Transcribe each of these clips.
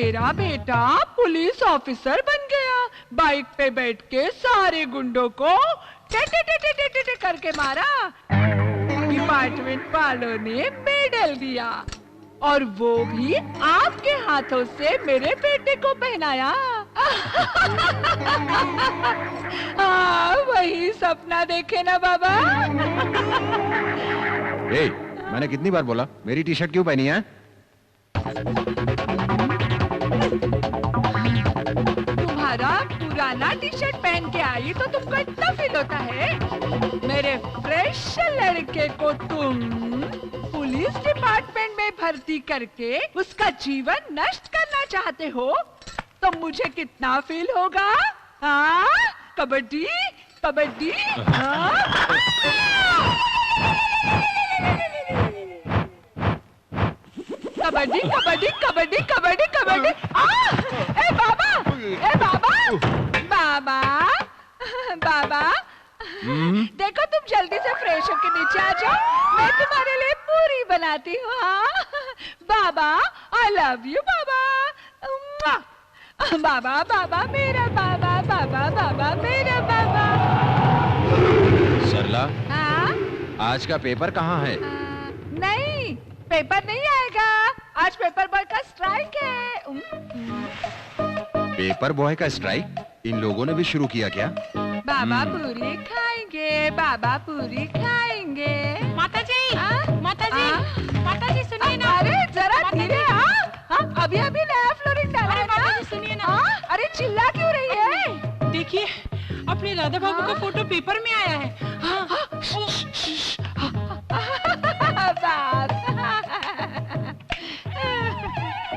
मेरा बेटा police officer बन गया। बाइक पे बैठ के सारे गुंडों को टे टे टे टे टे टे टे करके मारा। डिपार्टमेंट वालों ने मेडल दिया और वो भी आपके हाथों से मेरे बेटे को पहनाया। हाँ, वही सपना देखे ना बाबा। मैंने कितनी बार बोला मेरी टी शर्ट क्यों पहनी है? तुम्हारा पुराना टी शर्ट पहन के आई तो तुमको इतना फील होता है? मेरे फ्रेश लड़के को तुम पुलिस डिपार्टमेंट में भर्ती करके उसका जीवन नष्ट करना चाहते हो तो मुझे कितना फील होगा? हाँ, कबड्डी कबड्डी। कबड्डी कबड्डी कबड्डी कबड्डी कबड्डी। ए बाबा, ए बाबा, बाबा, बाबा, देखो तुम जल्दी से फ्रेश होके नीचे आ जाओ, मैं तुम्हारे लिए पूरी बनाती हूँ। हाँ बाबा, आई लव यू बाबा। बाबा बाबा मेरा बाबा, बाबा बाबा मेरा बाबा। सरला, हाँ? आज का पेपर कहाँ है? नहीं, पेपर नहीं आएगा, आज पेपर बॉय का स्ट्राइक है। पेपर बॉय का स्ट्राइक इन लोगों ने भी शुरू किया क्या? बाबा पूरी खाएंगे, बाबा पूरी खाएंगे। माताजी, माताजी, माताजी सुनिए ना। अरे जरा धीरे। अभी अभी नया फ्लोरिंग डाला है ना। माताजी सुनिए ना। अरे चिल्ला क्यों रही है? देखिए, अपने राधा बाबू का फोटो पेपर में आया है।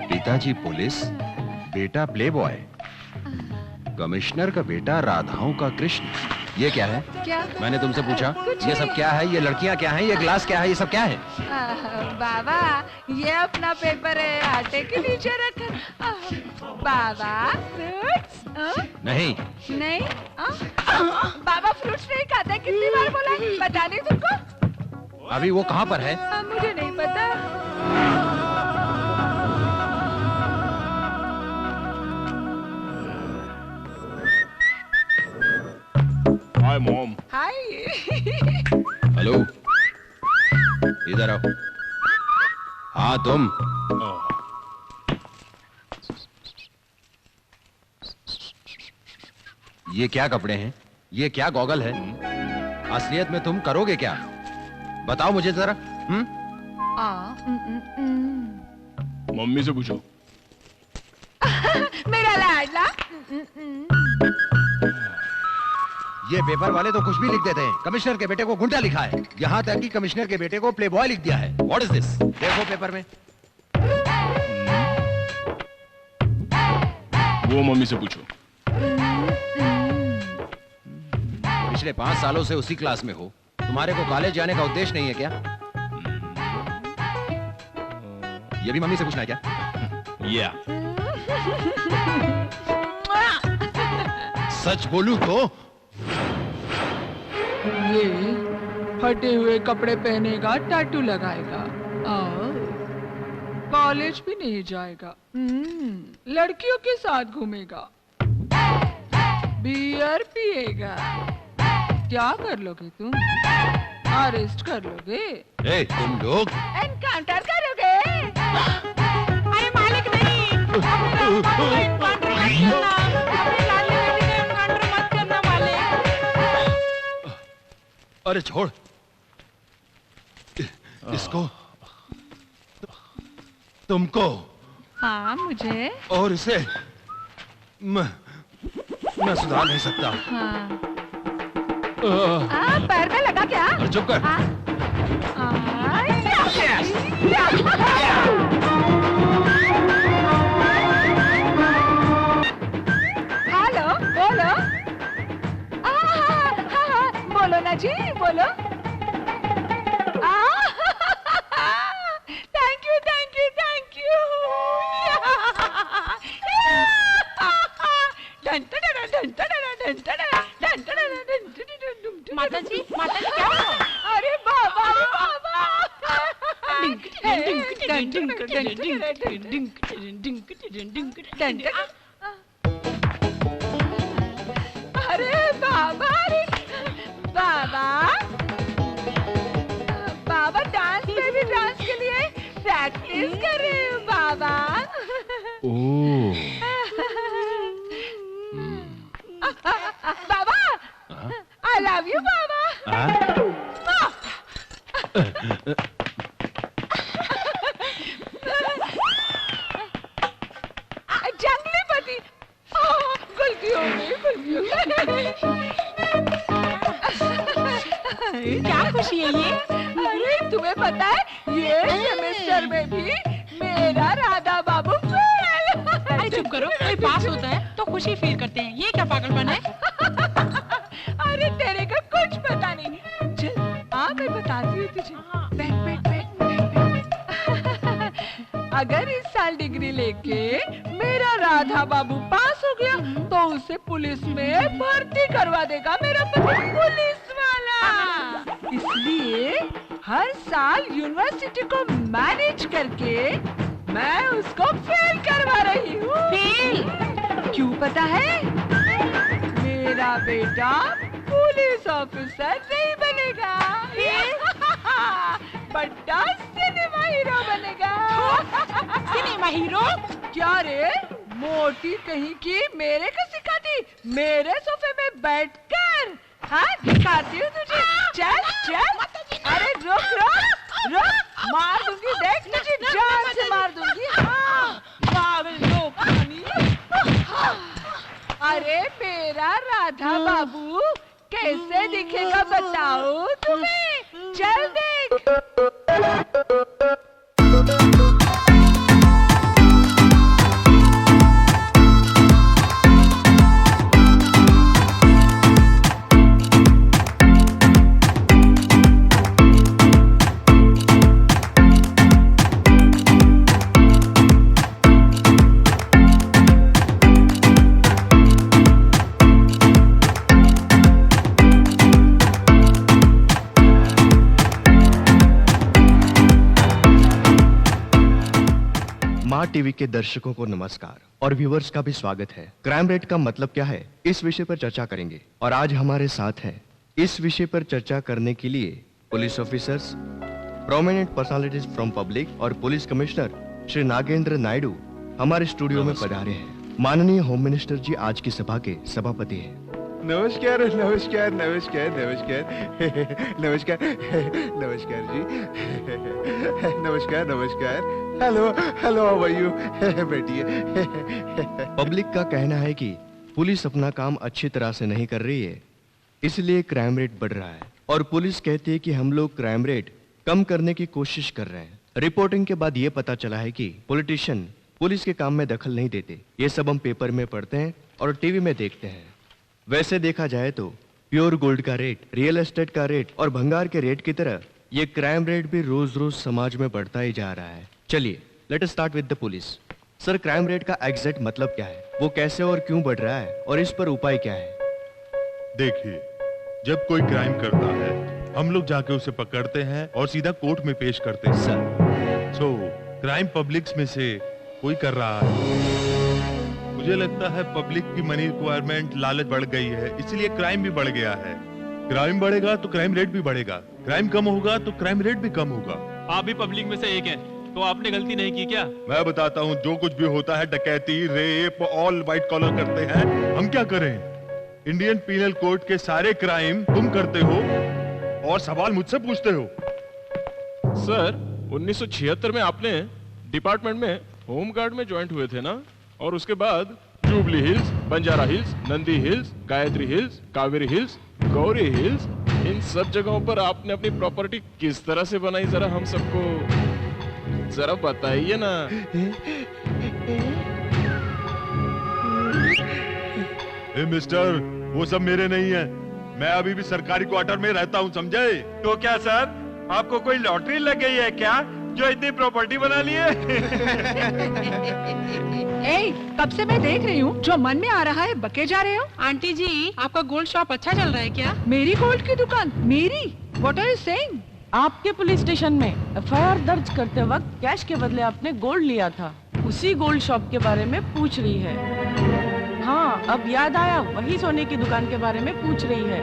पिताजी पुलिस, बेटा प्लेबॉय, कमिश्नर का बेटा राधाओं का कृष्ण। ये क्या है? क्या? मैंने तुमसे पूछा ये सब क्या है? ये लड़कियां क्या हैं? ये ग्लास क्या है? ये सब क्या है? बाबा, ये अपना पेपर है, आटे के नीचे रखा। बाबा फ्रूट्स? नहीं नहीं। बाबा फ्रूट्स नहीं खाते, कितनी बार बोला? पता नहीं तुमको? अभी वो कहाँ पर है? मुझे नहीं पता। Hi mom. हाय। हेलो, इधर आओ। हाँ तुम। ये क्या कपड़े हैं? ये क्या गॉगल है? असलियत में तुम करोगे क्या? बताओ मुझे जरा। मम्मी से पूछो। मेरा लाडला। ये पेपर वाले तो कुछ भी लिख देते हैं। कमिश्नर के बेटे को गुंडा लिखा है, यहाँ तक कि कमिश्नर के बेटे को प्लेबॉय लिख दिया है। What is this? देखो पेपर में। वो मम्मी से पूछो। पिछले 5 सालों से उसी क्लास में हो, तुम्हारे को कॉलेज जाने का उद्देश्य नहीं है क्या? ये भी मम्मी से पूछना है क्या? या सच बोलूं तो ये फटे हुए कपड़े पहनेगा, टैटू लगाएगा और कॉलेज भी नहीं जाएगा। लड़कियों के साथ घूमेगा, बियर पिएगा। क्या कर लोगे तुम? अरेस्ट कर लोगे? ए, तुम लोग एनकाउंटर करोगे? अरे मालिक नहीं, अपने एनकाउंटर मत करना, अपने लाडली बेटी का एनकाउंटर मत करना मालिक। अरे छोड़ इसको, तुमको। हाँ मुझे। और इसे मैं सुधार नहीं सकता। पैर में लगा क्या? अरे चुप कर। हेलो, बोलो। बोलो ना जी, बोलो। Thank you, thank you, thank you. माताजी, माताजी क्या हुआ? अरे बाबा, अरे बाबा। अरे बाबा, अरे बाबा, बाबा डांस में भी डांस के लिए प्रैक्टिस कर रहे हो बाबा। ओह, बाबा, I love you बाबा। जंगली पति, गलती हो गई, गलती हो गई। क्या खुशी है ये? अरे तुम्हें पता है ये सेमेस्टर में भी मेरा राधा बाबू फेल। अरे चुप करो, कोई पास होता है तो खुशी फील करते हैं, ये क्या पागलपन है? अरे तेरे को कुछ पता नहीं। चल मैं बताती हूँ तुझे। बैठ बैठ बैठ बैठ। अगर इस साल डिग्री लेके मेरा राधा बाबू पास हो गया तो उसे पुलिस में भर्ती करवा देगा मेरा पति पुलिस वाला। इसलिए हर साल यूनिवर्सिटी को मैनेज करके मैं उसको फेल करवा रही हूँ। फेल? क्यों पता है? मेरा बेटा पुलिस ऑफिसर नहीं बनेगा, बड़ा सिनेमा हीरो बनेगा। Cinema hero? क्या रे मोटी कहीं की मेरे को सिखाती, मेरे सोफे में बैठकर। हाँ दिखाती हूँ तुझे, चल चल। अरे रुक रुक रुक, मार दूंगी, देख तुझे जान से मार दूंगी। हाँ अरे मेरा राधा बाबू कैसे दिखेगा बताओ तुम्हें, चल देख। माँ टीवी के दर्शकों को नमस्कार और व्यूवर्स का भी स्वागत है। क्राइम रेट का मतलब क्या है, इस विषय पर चर्चा करेंगे और आज हमारे साथ हैं इस विषय पर चर्चा करने के लिए police officers, prominent personalities from public और पुलिस कमिश्नर श्री नागेंद्र नायडू हमारे स्टूडियो में पधारे हैं। माननीय होम मिनिस्टर जी आज की सभा के सभापति हैं। नमस्कार नमस्कार नमस्कार नमस्कार नमस्कार नमस्कार जी, नमस्कार नमस्कार। Hello hello, how are you? बैठिए। पब्लिक का कहना है कि पुलिस अपना काम अच्छी तरह से नहीं कर रही है, इसलिए क्राइम रेट बढ़ रहा है और पुलिस कहती है कि हम लोग क्राइम रेट कम करने की कोशिश कर रहे हैं। रिपोर्टिंग के बाद ये पता चला है कि पॉलिटिशियन पुलिस के काम में दखल नहीं देते। ये सब हम पेपर में पढ़ते हैं और टीवी में देखते हैं। वैसे देखा जाए तो प्योर गोल्ड का रेट, रियल एस्टेट का रेट और भंगार के रेट की तरह ये क्राइम रेट भी रोज रोज समाज में बढ़ता ही जा रहा है। चलिए let us start with the police. Sir, crime rate का एग्जैक्ट मतलब क्या है, वो कैसे और क्यों बढ़ रहा है और इस पर उपाय क्या है? देखिए, जब कोई क्राइम करता है हम लोग जाके उसे पकड़ते हैं और सीधा कोर्ट में पेश करते हैं। सर, सो क्राइम पब्लिक्स में से कोई कर रहा है। मुझे लगता है पब्लिक की मनी रिक्वायरमेंट, लालच बढ़ गई है, इसलिए क्राइम भी बढ़ गया है। क्राइम बढ़ेगा तो क्राइम रेट भी बढ़ेगा, क्राइम कम होगा तो क्राइम रेट भी कम होगा। आप भी पब्लिक में से एक हैं, तो आपने गलती नहीं की क्या? मैं बताता हूँ, जो कुछ भी होता है, डकैती, रेप, ऑल व्हाइट कॉलर करते हैं। हम क्या करें? इंडियन पीनल कोड के सारे क्राइम तुम करते हो और सवाल मुझसे पूछते हो। सर 1976 में आपने डिपार्टमेंट में होम गार्ड में ज्वाइंट हुए थे ना? और उसके बाद जुबली हिल्स, बंजारा हिल्स, नंदी हिल्स, गायत्री हिल्स, कावेरी हिल्स, गौरी हिल्स, इन सब जगहों पर आपने अपनी प्रॉपर्टी किस तरह से बनाई, जरा हम सबको जरा बताइए ना। ए मिस्टर, वो सब मेरे नहीं है। मैं अभी भी सरकारी क्वार्टर में रहता हूँ, समझे? तो क्या सर, आपको कोई लॉटरी लग गई है क्या जो इतनी प्रॉपर्टी बना ली है? ए, कब से मैं देख रही हूँ, जो मन में आ रहा है बके जा रहे हो। आंटी जी, आपका गोल्ड शॉप अच्छा चल रहा है क्या? मेरी गोल्ड की दुकान? मेरी? What are you saying? आपके पुलिस स्टेशन में एफआईआर दर्ज करते वक्त कैश के बदले आपने गोल्ड लिया था, उसी गोल्ड शॉप के बारे में पूछ रही है। हाँ, अब याद आया, वही सोने की दुकान के बारे में पूछ रही है।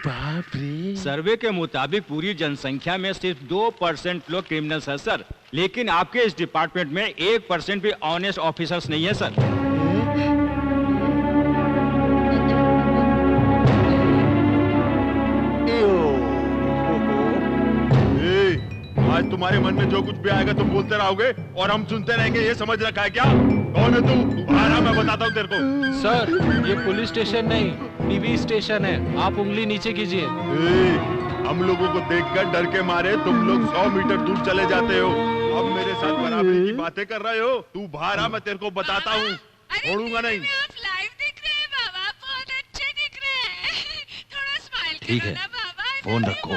बाप रे। सर्वे के मुताबिक पूरी जनसंख्या में सिर्फ 2% लोग क्रिमिनल्स हैं सर, लेकिन आपके इस डिपार्टमेंट में 1% भी ऑनेस्ट ऑफिसर्स नहीं है सर। आज तुम्हारे मन में जो कुछ भी आएगा तुम बोलते रहोगे और हम सुनते रहेंगे, ये समझ रखा है क्या? कौन है तू? बाहर आ, मैं बताता हूँ तेरे को। सर, ये पुलिस स्टेशन नहीं, टीवी स्टेशन है। आप उंगली नीचे कीजिए। हम लोगों को देखकर डर के मारे तुम लोग 100 मीटर दूर चले जाते हो। अब मेरे साथ बराबरी की बातें कर रहे हो। तू बाहर आ, मैं तेरे को बताता हूँ, छोड़ूंगा नहीं। आप लाइव दिख रहे हैं बाबा, बहुत अच्छे दिख रहे हैं। थोड़ा स्माइल ठीक है, फोन रखो।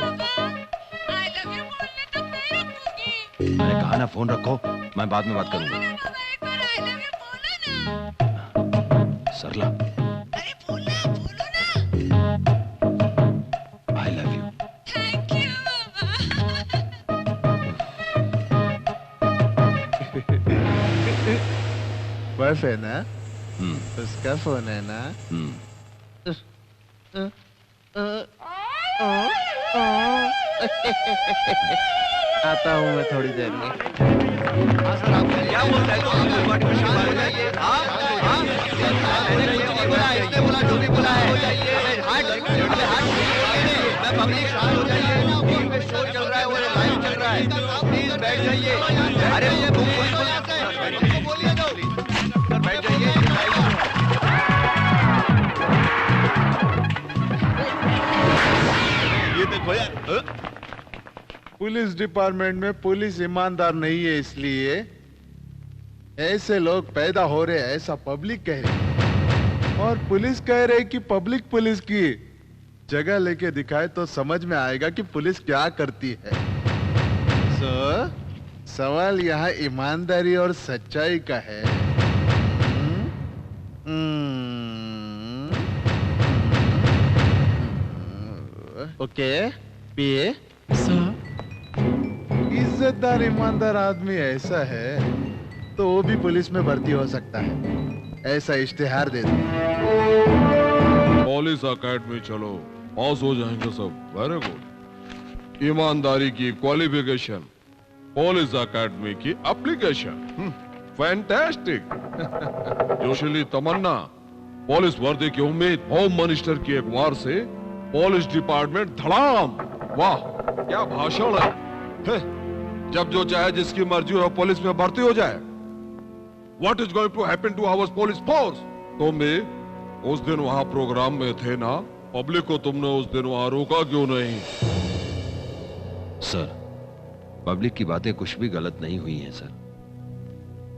आई लव यू बोलने तक नहीं रखूंगी। मैंने कहा ना फोन रखो, मैं बाद में बात करूंगा। बाबा एक बार आई लव यू बोलो ना। सरला, अरे बोलो ना। I love you. Thank you बाबा। बर्फ है ना? उसका फोन है ना? आता हूँ मैं थोड़ी देर में। क्या बोल रहे हो? इसने बोला जो भी बोला है। मैं पब्लिक शांत हो जाइए, शो चल रहा है, वो लाइव चल रहा है, प्लीज बैठ जाइए। अरे ये बोलिए तो बैठ जाइए। ये देखो यार, पुलिस डिपार्टमेंट में पुलिस ईमानदार नहीं है, इसलिए ऐसे लोग पैदा हो रहे हैं, ऐसा पब्लिक कह रही है। और पुलिस कह रही कि पब्लिक पुलिस की जगह लेके दिखाए तो समझ में आएगा कि पुलिस क्या करती है। सवाल यहाँ ईमानदारी और सच्चाई का है। ओके, पिए। इज्जतदार ईमानदार आदमी ऐसा है तो वो भी पुलिस में भर्ती हो सकता है, ऐसा इश्तिहार दे दो। पुलिस एकेडमी चलो, पास हो जाएंगे सब। Very good. ईमानदारी की क्वालिफिकेशन, पुलिस एकेडमी की एप्लीकेशन, फैंटास्टिक। जोशीली तमन्ना, पुलिस वर्दी की उम्मीद, होम मिनिस्टर की एक वार से पुलिस डिपार्टमेंट धड़ाम। वाह क्या भाषण है। जब जो चाहे जिसकी मर्जी हो पुलिस में भर्ती हो जाए। What is going to happen to our police force? तुम भी उस दिन वहां प्रोग्राम में थे ना? पब्लिक को तुमने उस दिन वहां रोका क्यों नहीं? सर, पब्लिक की बातें कुछ भी गलत नहीं हुई हैं सर।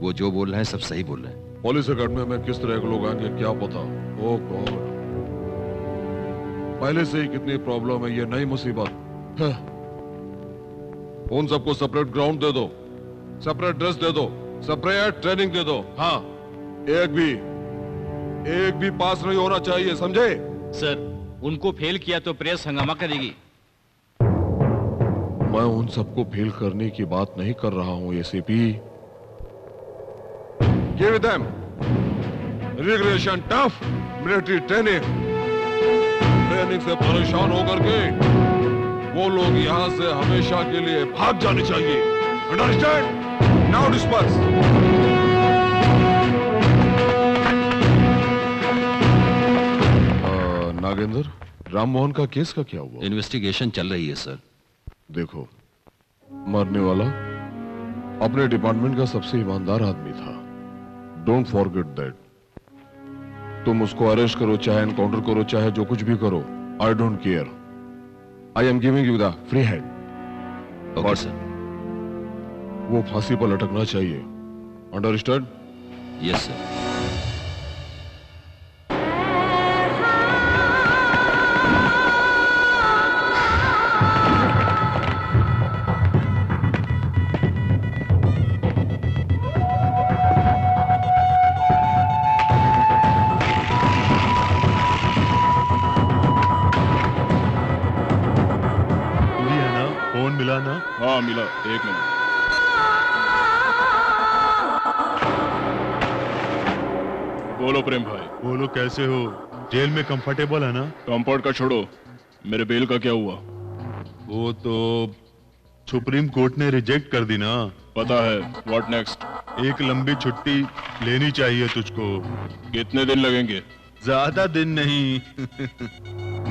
वो जो बोल रहे हैं सब सही बोल रहे हैं। पुलिस अकेडमी में किस तरह के लोग आएंगे क्या पता। ओह गॉड, पहले से ही कितनी प्रॉब्लम है, ये नई मुसीबत। उन सबको सेपरेट ग्राउंड दे दो, सेपरेट ड्रेस दे दो, सेपरेट ट्रेनिंग दे दो। हाँ, एक भी पास नहीं होना चाहिए, समझे? सर, उनको फेल किया तो प्रेस हंगामा करेगी। मैं उन सबको फेल करने की बात नहीं कर रहा हूं ACP. Give them recreation, tough military training। Training से परेशान होकर के वो लोग यहाँ से हमेशा के लिए भाग जाने चाहिए। Understand? Now disperse। Nagendra, Rammohan का केस का क्या हुआ? इन्वेस्टिगेशन चल रही है सर। देखो, मरने वाला अपने डिपार्टमेंट का सबसे ईमानदार आदमी था। Don't forget that. तुम उसको अरेस्ट करो, चाहे एनकाउंटर करो, चाहे जो कुछ भी करो, I don't care. I am giving you the free hand. Okay sir. वो फांसी पर लटकना चाहिए। अंडरस्टैंड? Yes sir. मिला ना? हाँ मिला, 1 मिनट। बोलो प्रेम भाई। बोलो कैसे हो? जेल में कंफर्टेबल है ना? कंफर्ट का छोड़ो, मेरे बेल का क्या हुआ? वो तो सुप्रीम कोर्ट ने रिजेक्ट कर दी ना। पता है। What next? एक लंबी छुट्टी लेनी चाहिए तुझको। कितने दिन लगेंगे? ज्यादा दिन नहीं।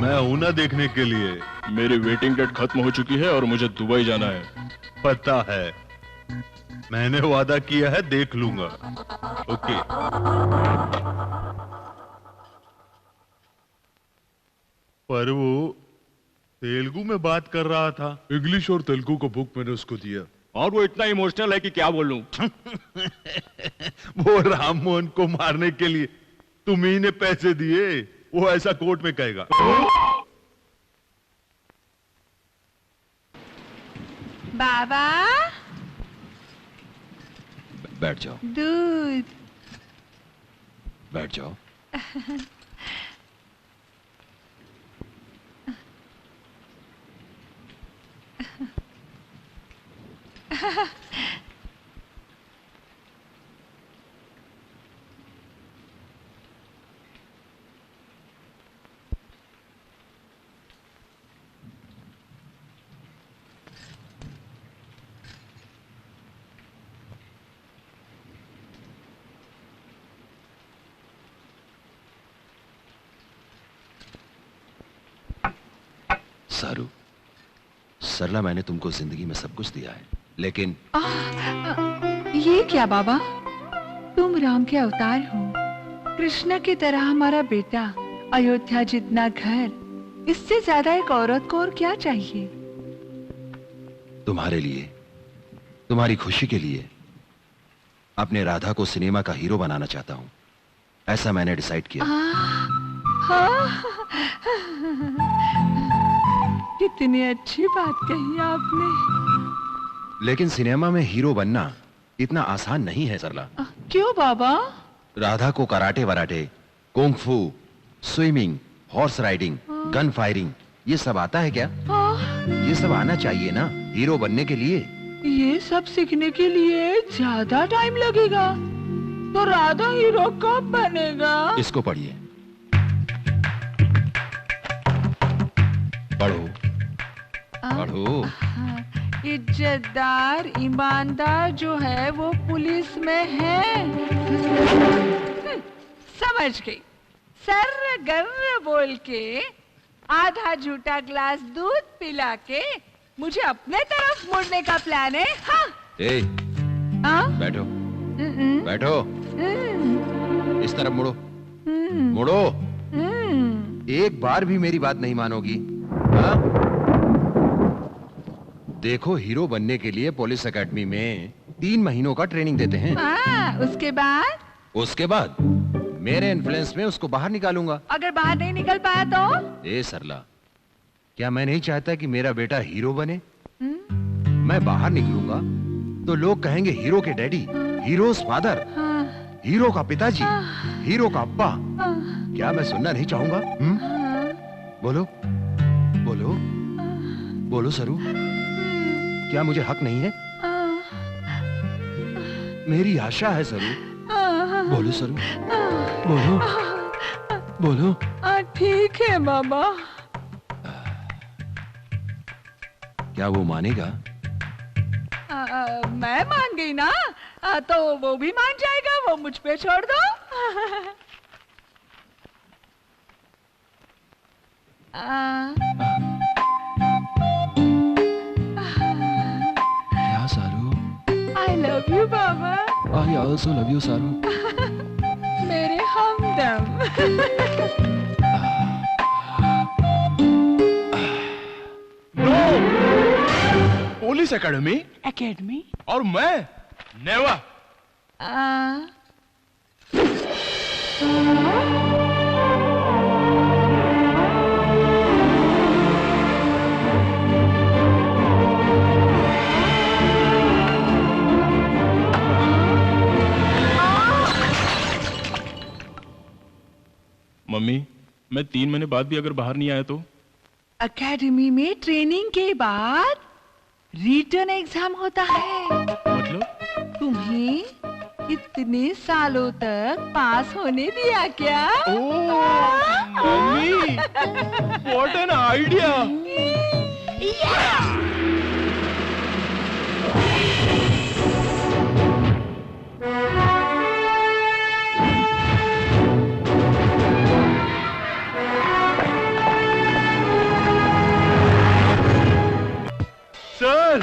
मैं हूं ना देखने के लिए। मेरी वेटिंग डेट खत्म हो चुकी है और मुझे दुबई जाना है। पता है, मैंने वादा किया है, देख लूंगा। ओके। पर वो तेलुगु में बात कर रहा था। इंग्लिश और तेलुगु का बुक मैंने उसको दिया। और वो इतना इमोशनल है कि क्या बोलूं। वो राम मोहन को मारने के लिए तुम ही ने पैसे दिए, वो ऐसा कोर्ट में कहेगा। बाबा बैठ जाओ। दूध। बैठ जाओ। सारू, सरला, मैंने तुमको जिंदगी में सब कुछ दिया है, लेकिन ये क्या बाबा, तुम राम के अवतार हो, कृष्ण की तरह हमारा बेटा, अयोध्या जितना घर, इससे ज्यादा एक औरत को और क्या चाहिए? तुम्हारे लिए, तुम्हारी खुशी के लिए अपने राधा को सिनेमा का हीरो बनाना चाहता हूं। ऐसा मैंने डिसाइड किया। कितनी अच्छी बात कही आपने। लेकिन सिनेमा में हीरो बनना इतना आसान नहीं है सरला। क्यों बाबा? राधा को कराटे वराटे, कुंग फू, swimming, horse riding, gun firing, ये सब आता है क्या? ये सब आना चाहिए ना हीरो बनने के लिए। ये सब सीखने के लिए ज्यादा टाइम लगेगा, तो राधा हीरो कब बनेगा? इसको पढ़िए, पढ़ो पढ़ो। इज्जतदार ईमानदार जो है वो पुलिस में है। समझ गई। सर गर्र बोल के आधा झूठा ग्लास दूध पिला के मुझे अपने तरफ मुड़ने का प्लान है। हाँ? बैठो बैठो, इस तरफ मुड़ो, मुड़ो। एक बार भी मेरी बात नहीं मानोगी? हाँ? देखो, हीरो बनने के लिए पुलिस एकेडमी में 3 महीनों का ट्रेनिंग देते हैं। उसके बाद मेरे इन्फ्लुएंस में उसको बाहर निकालूंगा। अगर बाहर नहीं निकल पाया तो? ए सरला, क्या मैं नहीं चाहता कि मेरा बेटा हीरो बने? मैं बाहर निकलूंगा तो लोग कहेंगे हीरो के डैडी, हीरोज फादर, हीरो का पिताजी, हीरो का अब्बा। क्या मैं सुनना नहीं चाहूंगा? बोलो बोलो बोलो सरू, क्या मुझे हक नहीं है? मेरी आशा है सरू। बोलो सरू, बोलो बोलो। ठीक है बाबा। क्या वो मानेगा? मैं मान गई ना, तो वो भी मान जाएगा। वो मुझ पे छोड़ दो। क्या सारू? I love you Baba. I also love you सारू। मेरे हमदम। पुलिस एकेडमी और मैं नेवर। मम्मी, मैं 3 महीने बाद भी अगर बाहर नहीं आया तो? एकेडमी में ट्रेनिंग के बाद रिटर्न एग्जाम होता है। मतलब? तुम्हें इतने सालों तक पास होने दिया क्या? Mummy, what an idea! Sir,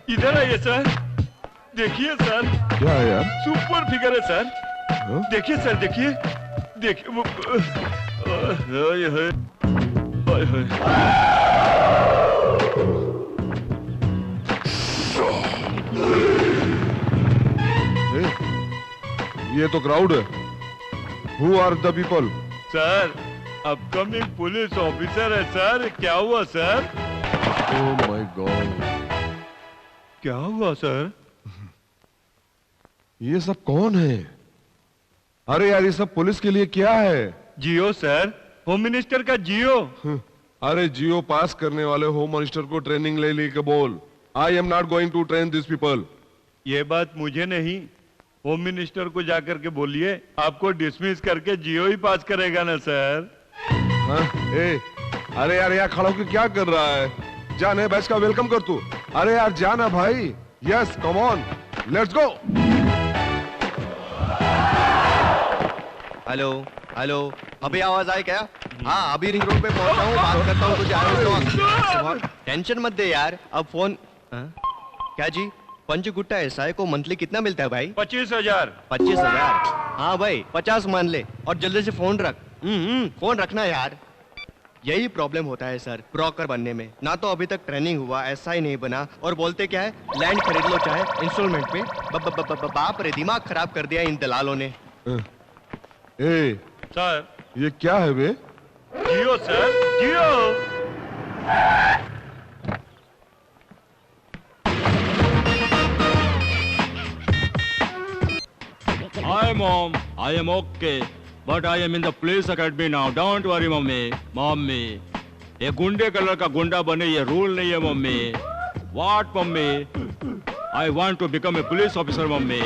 इधर आइए सर। देखिए सर। क्या है यार? सुपर फिगर है सर। देखिए सर, देखिए। देखिए हाय हाय हाय हाय। ये तो क्राउड है। Who are the people? Sir, upcoming police officer है सर। क्या हुआ सर? Oh my God! क्या हुआ सर? ये सब कौन है? अरे यार, ये सब पुलिस के लिए क्या है? जियो सर, होम मिनिस्टर का जियो। अरे जियो पास करने वाले होम मिनिस्टर को ट्रेनिंग ले लेके बोल, I am not going to train this people. ये बात मुझे नहीं, होम मिनिस्टर को जाकर के बोलिए, आपको डिसमिस करके जियो ही पास करेगा ना सर। अरे यार, यहाँ खड़ा होकर क्या कर रहा है? जाने बैच का वेलकम कर तू। अरे यार जाना भाई। Yes, come on, let's go. Hello hello, अभी आवाज आई क्या? हाँ, अभी रिंग रोड पे पहुंचा हूँ, बात करता हूँ तुझे। टेंशन मत दे यार, अब फोन। क्या जी, पंचगुट्टा एसआई को मंथली कितना मिलता है भाई? 25,000। 25,000? हाँ भाई, 50 मान ले और जल्दी से फोन रख। फोन रखना यार। यही प्रॉब्लम होता है सर ब्रोकर बनने में। ना तो अभी तक ट्रेनिंग हुआ, एसआई नहीं बना, और बोलते क्या है, लैंड खरीद लो चाहे इंस्टॉलमेंट पे। बाप रे, दिमाग खराब कर दिया इन दलालों ने। सर, ये क्या है बे? जियो सर, जियो। Hi mom, I am okay, but I am in the police academy now. Don't worry mummy. Mummy, ये गुंडे कलर का गुंडा बने ये रूल नहीं है mummy. What mummy? I want to become a police officer mummy.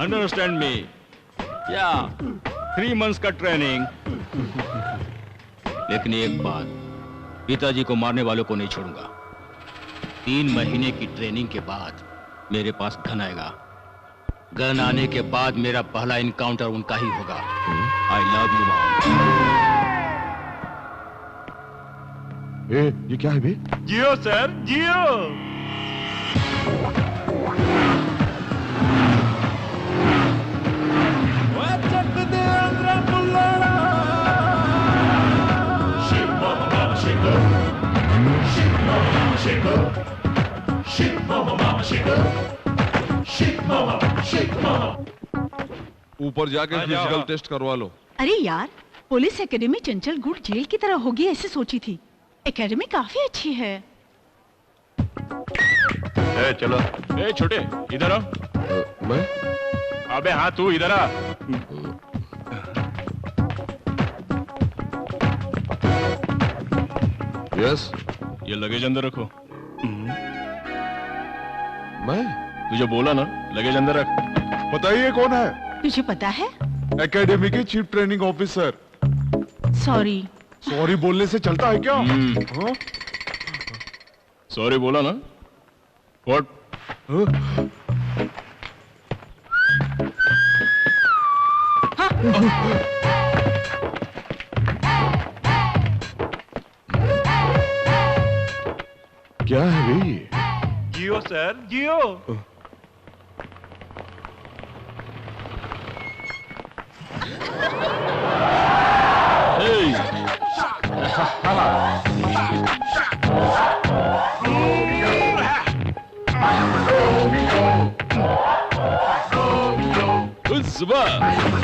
Understand me? Yeah, 3 months का training. लेकिन एक बात, पिताजी को मारने वालों को नहीं छोड़ूंगा। 3 महीने की ट्रेनिंग के बाद मेरे पास गन आएगा। गन आने के बाद मेरा पहला इनकाउंटर उनका ही होगा। आई लव यू मॉम। ये क्या है बे? जियो सर, जियो। ऊपर जाके फिजिकल टेस्ट करवा लो। अरे यार, पुलिस एकेडमी चंचल गुड़ जेल की तरह होगी ऐसे सोची थी। एकेडमी काफी अच्छी है। चलो। छोटे, इधर आ। मैं? अबे हाँ, तू इधर आ। यस। ये लगेज अंदर रखो। मैं? तुझे बोला ना, लगेज अंदर रख। बताइए कौन है? तुझे पता है? एकेडमी के chief training officer. Sorry. Sorry बोलने से चलता है क्या? सॉरी बोला ना। व्हाट? क्या है भाई? जियो sir, Jio.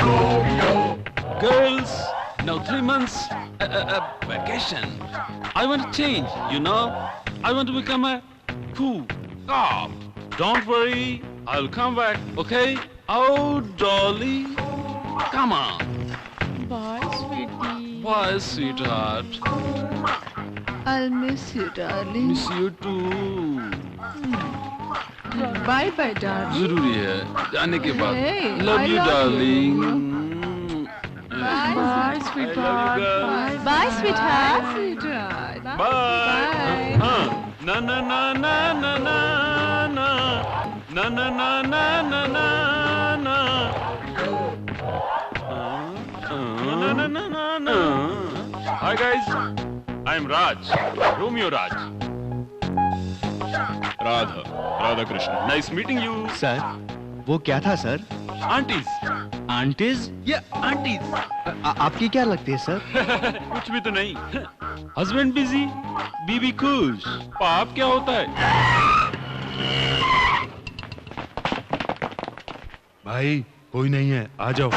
Good girls, now 3 months vacation. I want to change, you know. I want to become a cool cop. Don't worry, I'll come back, okay? Oh, Dolly, come on. Bye, sweetie. Bye, sweetheart. I'll miss you, darling. Miss you too. Bye bye, darling. जरूरी है जाने के बाद। Hey, love I you love darling. Bye, sweetheart. Bye, sweetheart. Sweetheart. Bye. हाँ, na na na na na na na na na na na na na na na na na na. Hi guys, I'm Raj, Romeo Raj. Radha Krishna. Nice meeting you. Sir वो क्या था sir? Aunties. Aunties? Yeah, aunties. आपकी क्या लगती है sir? कुछ भी तो नहीं। हस्बैंड बिजी, बीवी खुश। पाप क्या होता है? भाई कोई नहीं है, आ जाओ।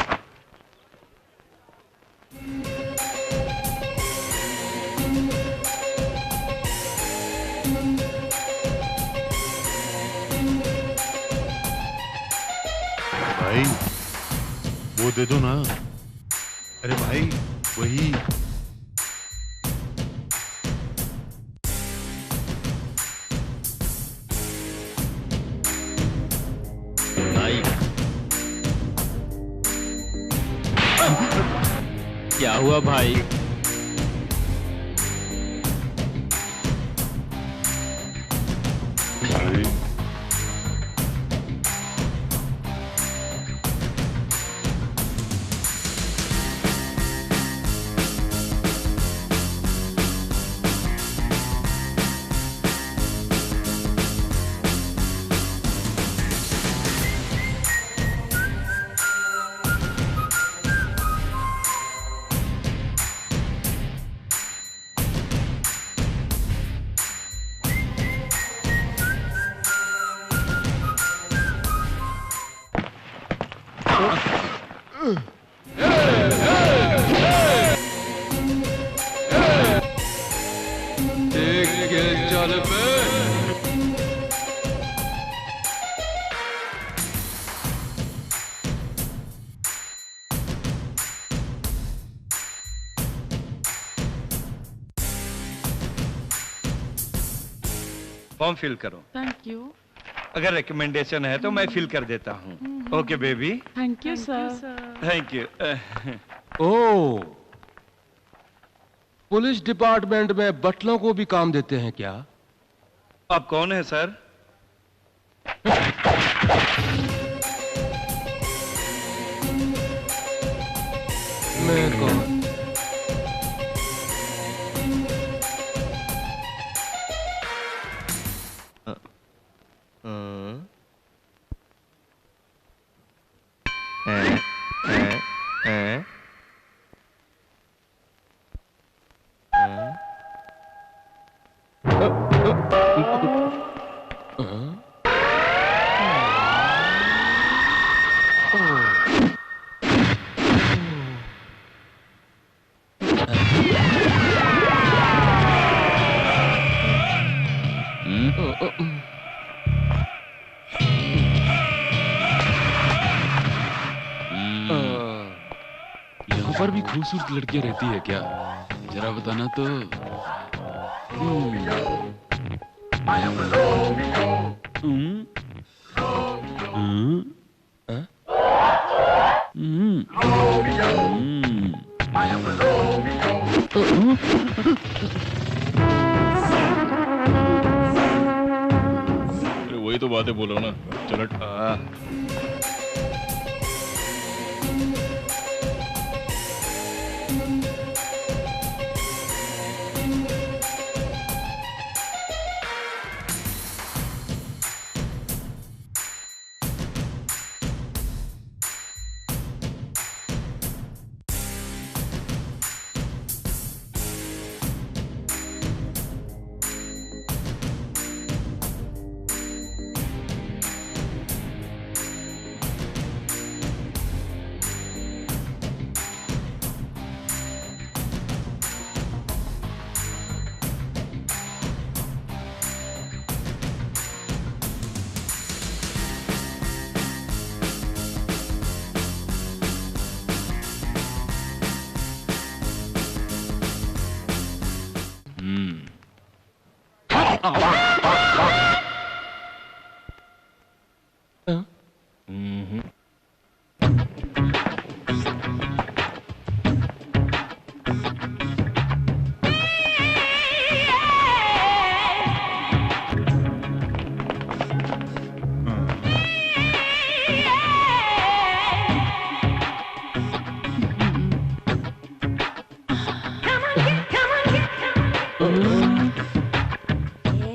भाई वो दे दो ना। अरे भाई वही। क्या हुआ भाई? फॉर्म फिल करो। Thank you. अगर रिकमेंडेशन है तो मैं फिल कर देता हूँ। Okay baby. Thank you sir. Thank you. Oh, police department में बटलों को भी काम देते हैं क्या? आप कौन है सर? मैं कौन? यहाँ पर भी खूबसूरत लड़कियां रहती है क्या? जरा बताना तो। अरे वही तो बातें बोल रहा हूँ ना। चलो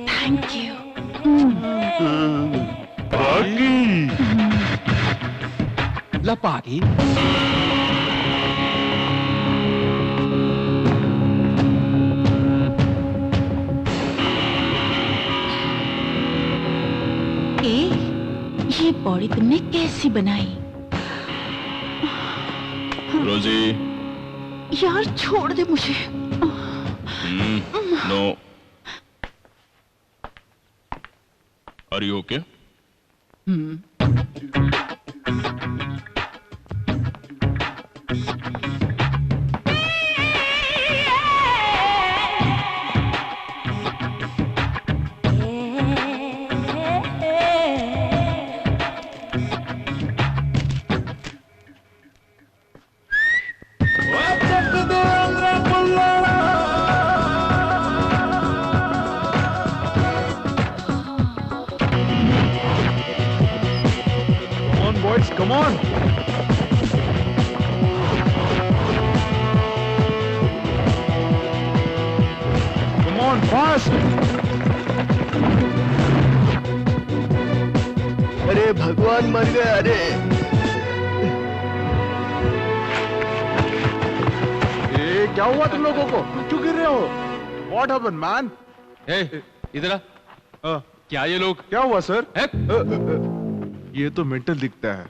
थैंक यू। लपागी ये बॉडी तुमने कैसी बनाई? रोजी, यार छोड़ दे मुझे। No. Are you okay? Boys, come on! Come on, fast! अरे भगवान मर गए। अरे क्या हुआ तुम लोगों को? क्यों गिर रहे हो? What happened, man? इधर आ। क्या ये लोग? क्या हुआ सर? ये तो मेंटल दिखता है।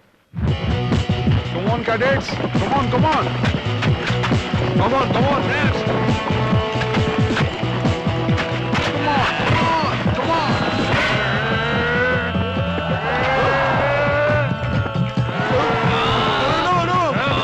Come on, cadets! Come on, come on! Come on, come on, next! Come on, come on, come on! No, no, no!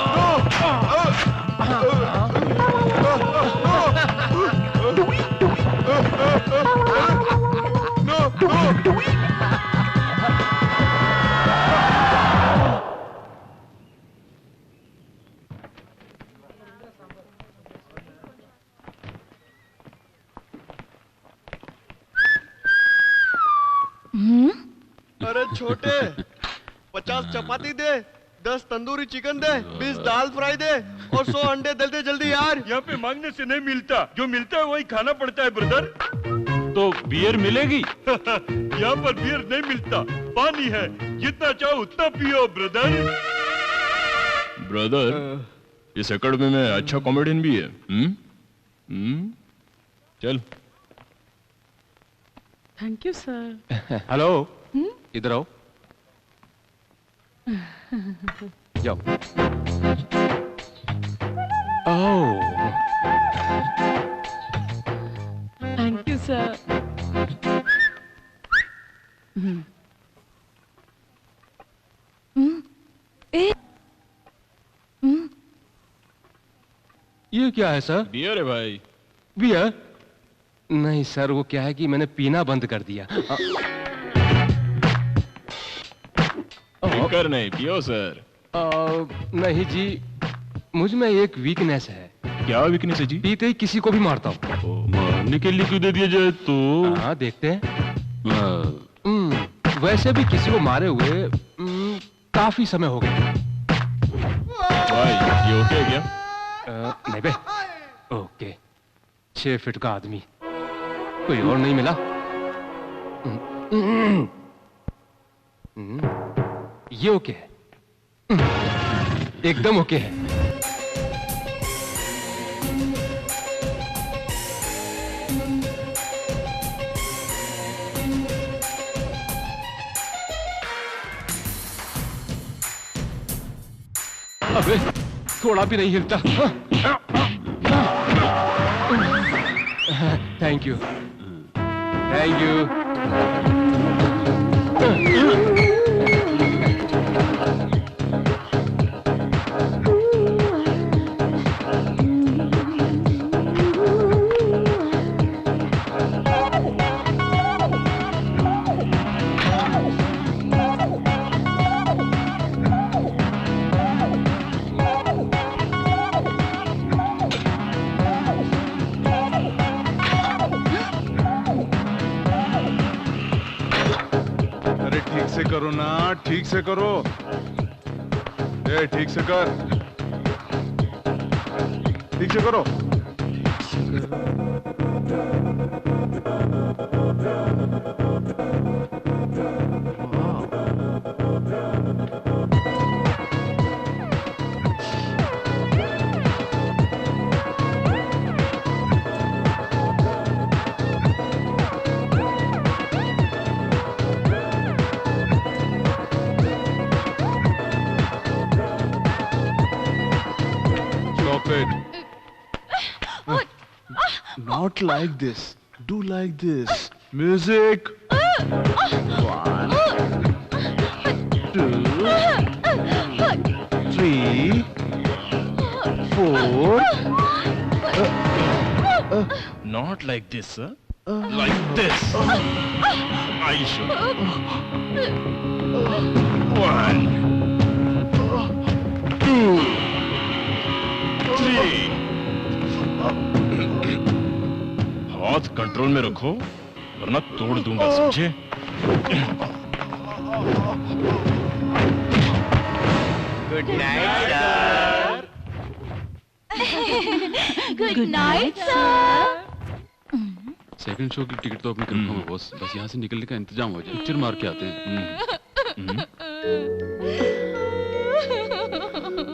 अरे छोटे, 50 चपाती दे, 10 तंदूरी चिकन दे, 20 दाल फ्राई दे और 100 अंडे दे दे जल्दी यार। यहाँ पे मांगने से नहीं मिलता, जो मिलता है वही खाना पड़ता है ब्रदर। तो बियर मिलेगी? यहाँ पर बियर नहीं मिलता, पानी है, जितना चाहो उतना पियो ब्रदर। ब्रदर, इस एकेडमी में अच्छा कॉमेडियन भी है। चल। Thank you sir. हेलो, इधर आओ। जाओ। ओह, थैंक यू सर। ये क्या है सर? बियर है भाई। बियर? नहीं सर, वो क्या है कि मैंने पीना बंद कर दिया। कर नहीं पियो सर। नहीं जी, मुझ में एक वीकनेस है। क्या वीकनेस है जी? पीते ही किसी को भी मारता हूँ। मारने के लिए क्यों दे दिया जाए तो? हाँ, देखते हैं। वैसे भी किसी को मारे हुए काफी समय हो गया। भाई, ये ओके है क्या? नहीं बे, ओके। 6 फीट का आदमी, कोई और नहीं मिला। ये ओके है, एकदम ओके है। अबे, थोड़ा भी नहीं हिलता। Thank you, thank you. से करो ना, ठीक से करो। ए, ठीक से कर, ठीक से करो। Not like this. Do like this. Music. 1, 2, 3, 4. Not like this, sir. Like this. I should. 1, 2, 3. हाथ कंट्रोल में रखो वरना तोड़ दूंगा, समझे? Good night sir. Good night sir. Second show की टिकट तो अपनी कंफर्म है बॉस, बस यहाँ से निकलने का इंतजाम हो जाए, पिक्चर मार के आते हैं।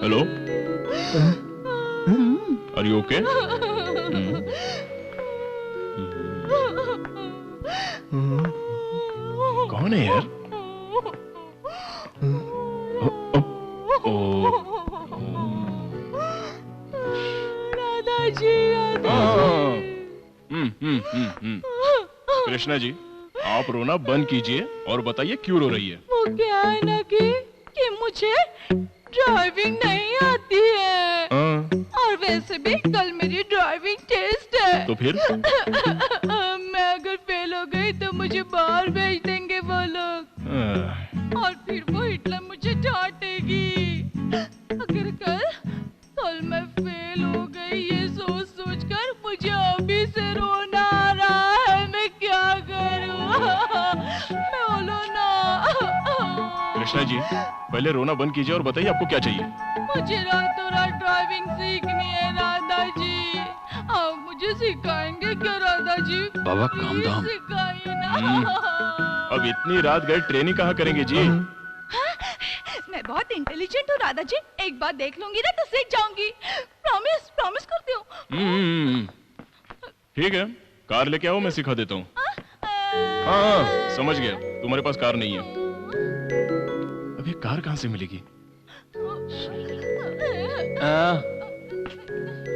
Hello, are you okay? कौन है यार? दादाजी। कृष्णा जी, आप रोना बंद कीजिए और बताइए क्यों रो रही है? वो क्या है ना कि मुझे ड्राइविंग नहीं आती है। और वैसे भी कल मेरी ड्राइविंग टेस्ट है। तो फिर? मैं अगर फेल हो गई तो मुझे बाहर भेज देंगे वो लोग। और फिर वो हिटलर मुझे डांटेगी। अगर कल मैं फेल हो गई, ये सोच कर मुझे अभी से रोना आ रहा है। मैं क्या करूं? मैं बोलो ना। कृष्णा जी, पहले रोना बंद कीजिए और बताइए आपको क्या चाहिए? मुझे रातों रात ड्राइविंग सीखनी है दादाजी। आप मुझे सिखाएंगे क्या दादाजी? बाबा काम धाम। सिखाइए ना। अब इतनी रात गए ट्रेनिंग कहाँ करेंगे जी? मैं बहुत इंटेलिजेंट हूँ दादाजी, एक बार देख लूंगी ना तो सीख जाऊंगी। प्रॉमिस करती हूँ। ठीक है, कार लेके आओ, मैं सिखा देता हूँ। हाँ, समझ गया, तुम्हारे पास कार नहीं है। अब ये कार कहाँ से मिलेगी?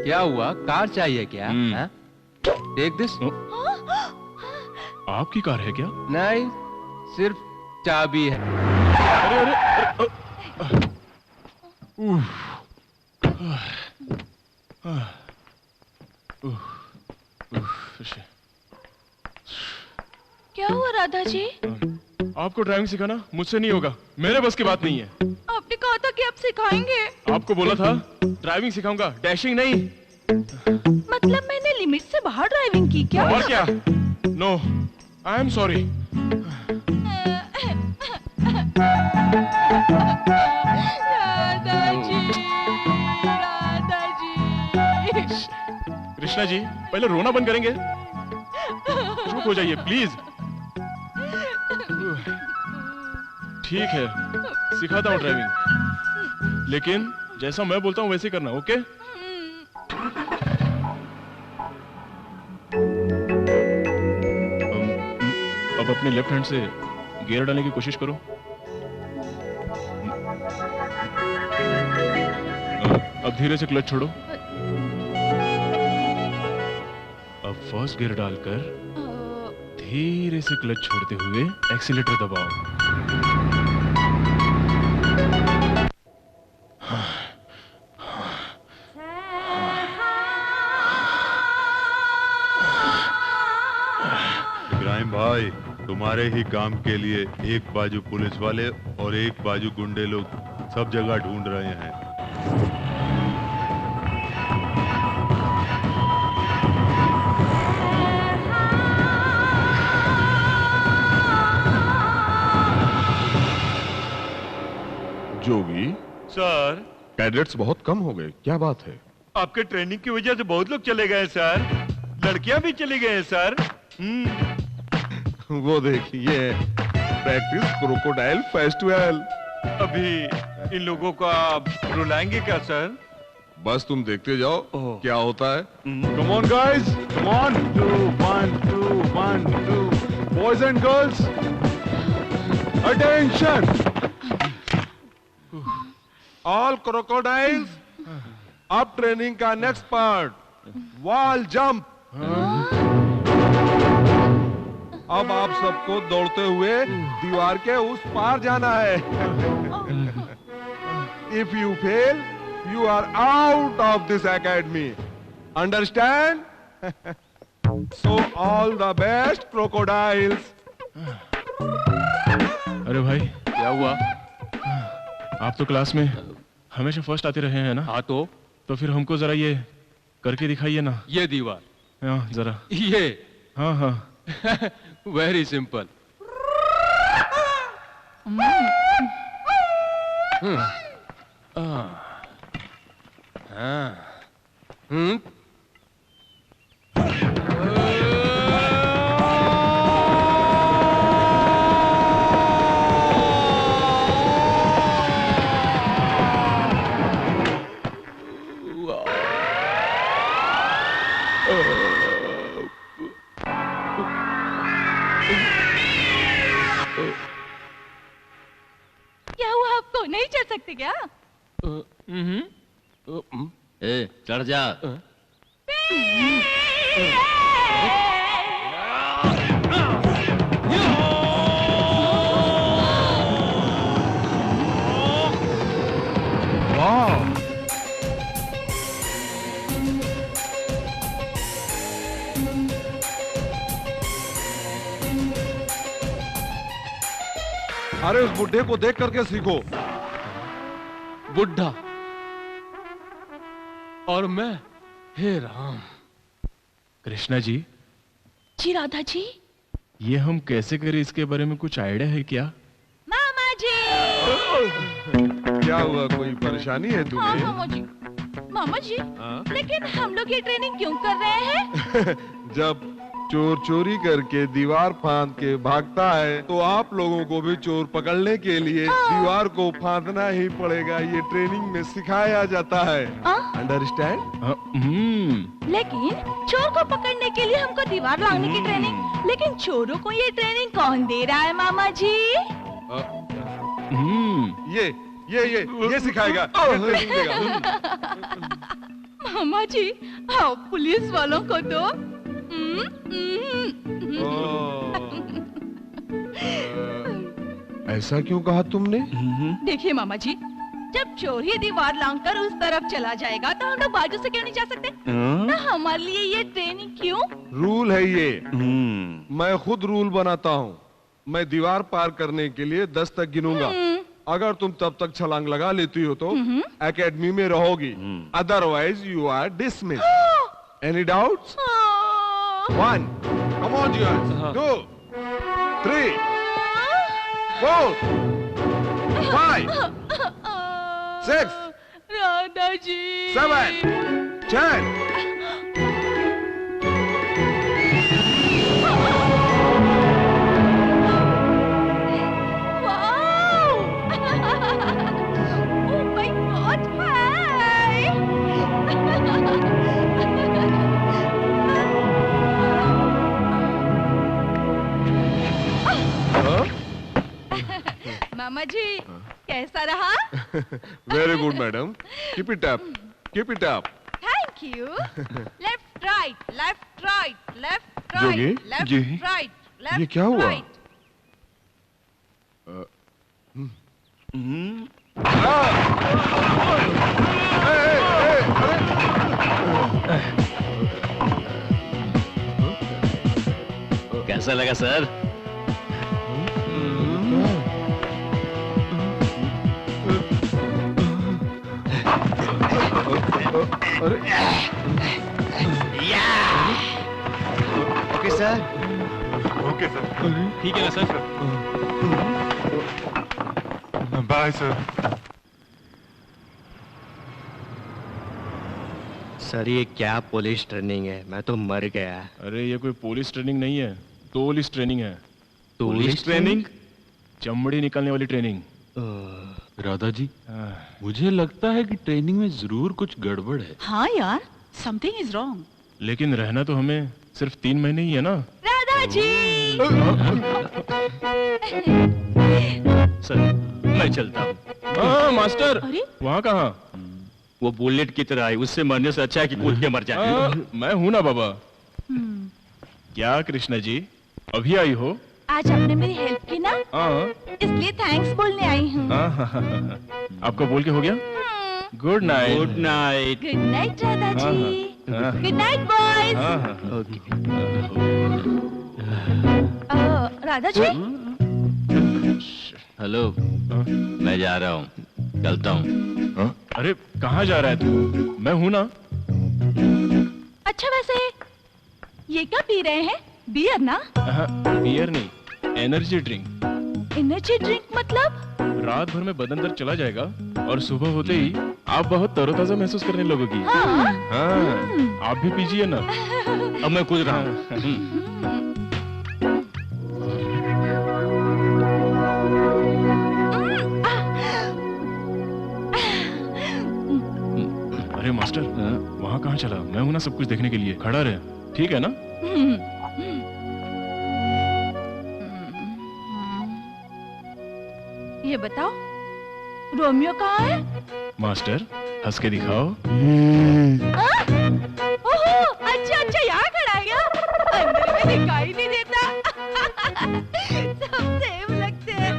क्या हुआ, कार चाहिए क्या? Take this. आपकी कार है क्या? नहीं, सिर्फ चाबी है। अरे क्या हुआ राधा जी? आपको ड्राइविंग सिखाना मुझसे नहीं होगा, मेरे बस की बात नहीं है। आपने कहा था कि आप सिखाएंगे। आपको बोला था ड्राइविंग सिखाऊंगा, डैशिंग नहीं। मतलब मैंने लिमिट से बाहर ड्राइविंग की क्या? और क्या? No, I am sorry. Krishna ji, पहले रोना बंद करेंगे? चुप हो जाइए प्लीज। ठीक है, सिखाता हूँ ड्राइविंग, लेकिन जैसा मैं बोलता हूँ वैसे करना, ओके? अब अपने लेफ्ट हैंड से गियर डालने की कोशिश करो। अब धीरे से क्लच छोड़ो। अब फर्स्ट गियर डालकर धीरे से क्लच छोड़ते हुए एक्सीलेटर दबाओ। इब्राहिम भाई, तुम्हारे ही काम के लिए एक बाजू पुलिस वाले और एक बाजू गुंडे लोग सब जगह ढूंढ रहे हैं। जोगी सर, कैडेट्स बहुत कम हो गए, क्या बात है? आपके ट्रेनिंग की वजह से बहुत लोग चले गए सर। लड़कियां भी चली गए सर। वो देखिए, प्रैक्टिस क्रोकोडाइल फेस्टिवल। अभी इन लोगों को आप रुलाएंगे क्या सर? बस तुम देखते जाओ क्या होता है। Come on guys, come on. 1 2 1 2 boys and girls, attention. All crocodiles, अब ट्रेनिंग का नेक्स्ट पार्ट, वॉल जंप। अब आप सबको दौड़ते हुए दीवार के उस पार जाना है। If you fail, you are out of this academy. Understand? So all the best, crocodiles. अरे भाई, क्या हुआ? आप तो क्लास में हमेशा फर्स्ट आते रहे हैं ना? हाँ तो फिर हमको जरा ये करके दिखाइए ना। ये दीवार, हाँ जरा। ये हाँ हाँ वेरी सिंपल। क्या हुआ आपको? नहीं चल सकते क्या? ए, चढ़ जा। अरे उस बुढ़े को देख करके सीखो। बुढ़ा और मैं, हे राम। कृष्णा जी। जी राधा जी। ये हम कैसे करें, इसके बारे में कुछ आइडिया है क्या? मामा जी। क्या हुआ, कोई परेशानी है हाँ तुम्हें? मामा जी। मामा जी, लेकिन हम लोग ये ट्रेनिंग क्यों कर रहे हैं? जब चोर चोरी करके दीवार फांद के भागता है तो आप लोगों को भी चोर पकड़ने के लिए दीवार को फांदना ही पड़ेगा। ये ट्रेनिंग में सिखाया जाता है। अंडरस्टैंड? लेकिन चोर को पकड़ने के लिए हमको दीवार लांघने की ट्रेनिंग, लेकिन चोरों को ये ट्रेनिंग कौन दे रहा है मामा जी? ये सिखाएगा, ये ट्रेनिंग देगा। मामा जी, आओ पुलिस वालों को दो। ऐसा क्यों कहा तुमने? देखिए मामा जी, जब चोर ही दीवार लांघकर उस तरफ चला जाएगा तो हम लोग बाजू से क्यों नहीं जा सकते? तो हमारे लिए ये ट्रेनिंग क्यों? रूल है ये। मैं खुद रूल बनाता हूँ। मैं दीवार पार करने के लिए 10 तक गिनूंगा। अगर तुम तब तक छलांग लगा लेती हो तो एकेडमी में रहोगी, otherwise you are dismiss. Any doubts? 1, come on, Giants. 2, 3, 4, 5, 6, Radha ji. 7, 10. मामा जी, कैसा रहा? Very good, madam. Keep it up. Keep it up. Thank you. Left, right, left, right, left, right, Jogi? left, ji? right, left, ये क्या हुआ? right. कैसा लगा sir? Okay sir. Okay sir. ठीक है ना सर? Bye sir. सर ये क्या पुलिस ट्रेनिंग है, मैं तो मर गया। अरे ये कोई पुलिस ट्रेनिंग नहीं है, टोलिस ट्रेनिंग है। टोलिस ट्रेनिंग? चमड़ी निकालने वाली ट्रेनिंग। राधा जी, मुझे लगता है कि ट्रेनिंग में जरूर कुछ गड़बड़ है। हाँ यार, समथिंग इज रॉन्ग। लेकिन रहना तो हमें सिर्फ 3 महीने ही है ना। राधा जी। सर मैं चलता हूँ। हाँ मास्टर, वहाँ कहाँ? वो बुलेट की तरह है, उससे मरने से अच्छा है कि कूद के मर जाए। मैं हूँ ना बाबा। क्या कृष्णा जी, अभी आई हो? आज आपने मेरी हेल्प की ना, इसलिए थैंक्स बोलने आई हूँ। आपको बोल के हो गया? Good night. Good night. Good night Radha ji. Good night boys. Radha ji. Hello, मैं जा रहा हूँ, चलता हूँ। अरे कहाँ जा रहा है तू? मैं हूँ ना। अच्छा वैसे ये क्या पी रहे हैं? बियर ना? बियर नहीं, एनर्जी ड्रिंक। एनर्जी ड्रिंक मतलब? रात भर में बदन दर्द चला जाएगा और सुबह होते ही आप बहुत तरोताजा महसूस करने लगोगी। हाँ, आप भी पीजिए ना। अब मैं कूद रहा हूँ। अरे मास्टर, वहाँ कहाँ चला? मैं हूँ ना सब कुछ देखने के लिए, खड़ा रहे, ठीक है ना? ये बताओ, रोमियो कहाँ है? मास्टर, हंस के दिखाओ। ओहो, अच्छा अच्छा, यहाँ खड़ा गया, अंदर में दिखाई नहीं देता। सब सेम लगते हैं।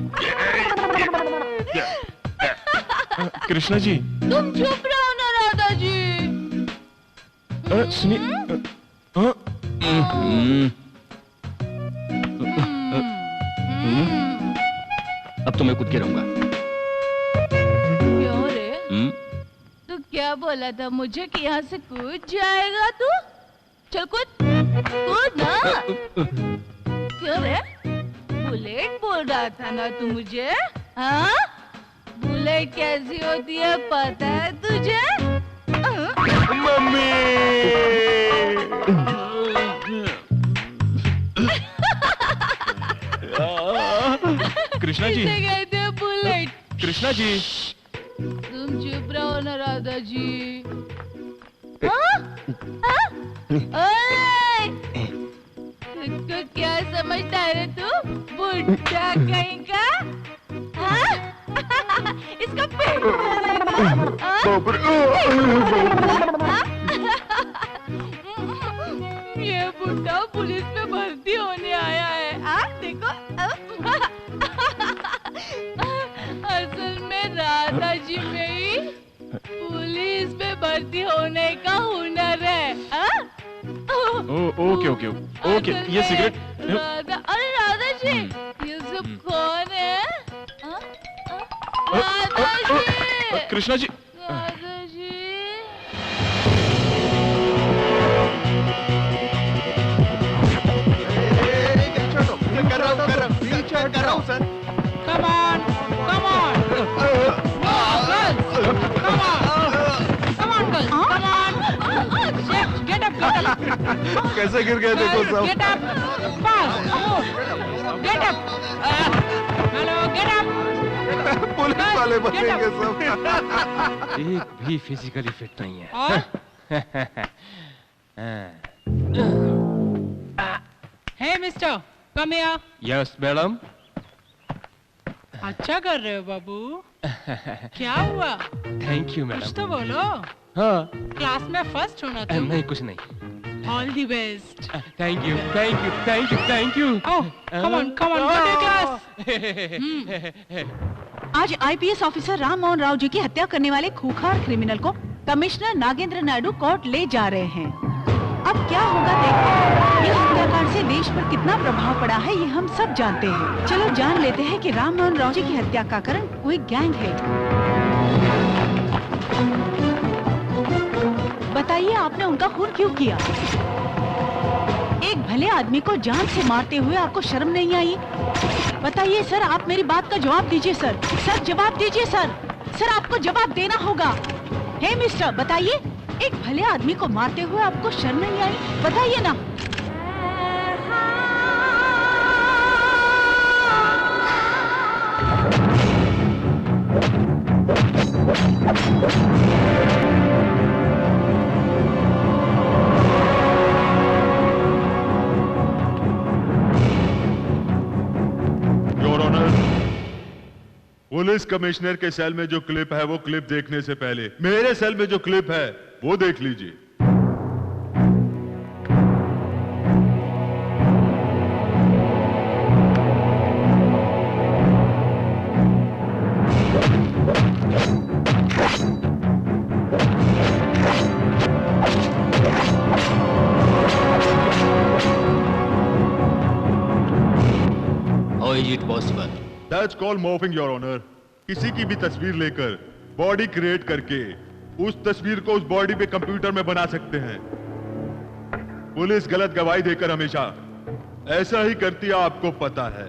कृष्णा जी, तुम चुप रहो ना राधा जी। सुनिए। अब तो मैं कूद के रहूंगा। क्यों रे? तू क्या बोला था मुझे कि यहाँ से कूद जाएगा तू? चल कूद, कूद ना। क्यों रे? बुलेट बोल रहा था ना तू मुझे? हाँ? बुलेट कैसी होती है पता है तुझे? मम्मी। कृष्णा जी। इसे कहते हैं बुलेट। कृष्णा जी। तुम चुप रहो ना राधा जी। हाँ? हाँ? ओए! खुद को क्या समझता है तू? बुड्ढा कहीं का? हाँ? इसका पेट ये बुड्ढा पुलिस में भर्ती होने आया है। आप देखो। असल में राधा जी में ही पुलिस में भर्ती होने का हुनर है। ओके ओके ओके, ये सिगरेट। राधा, अरे राधा जी, ये सब कौन है? राधा जी। कृष्णा जी। राधा जी। कर रहा हूँ sir. Come on, come on. Come on, girls, come on. Get up, get up. कैसे गिर गए देखो सब। Get up, fast, move. Get up. Hello, get up. Police वाले बनेंगे सब। एक भी फिजिकली फिट नहीं है। Hey, mister, come here. Yes madam. अच्छा कर रहे हो बाबू। क्या हुआ? Thank you madam. कुछ तो बोलो। हाँ। क्लास में फर्स्ट होना तुम। नहीं कुछ नहीं। All the best. Thank you thank you thank you thank you. Come on go to class. आज आईपीएस ऑफिसर राम मोहन राव जी की हत्या करने वाले खूंखार क्रिमिनल को कमिश्नर नागेंद्र नायडू कोर्ट ले जा रहे हैं। अब क्या होगा देखो। इस हत्याकांड से देश पर कितना प्रभाव पड़ा है ये हम सब जानते हैं। चलो जान लेते हैं कि राम मोहन राव जी की हत्या का कारण कोई गैंग है। बताइए आपने उनका खून क्यों किया? एक भले आदमी को जान से मारते हुए आपको शर्म नहीं आई? बताइए सर, आप मेरी बात का जवाब दीजिए सर। सर जवाब दीजिए सर। सर आपको जवाब देना होगा। हे मिस्टर, बताइए एक भले आदमी को मारते हुए आपको शर्म नहीं आई? बताइए ना। योर ऑनर, पुलिस कमिश्नर के सेल में जो क्लिप है वो क्लिप देखने से पहले मेरे सेल में जो क्लिप है वो देख लीजिए। How is it possible? That's called morphing, Your Honor. किसी की भी तस्वीर लेकर बॉडी क्रिएट करके उस तस्वीर को उस बॉडी पे कंप्यूटर में बना सकते हैं। पुलिस गलत गवाही देकर हमेशा ऐसा ही करती है, आपको पता है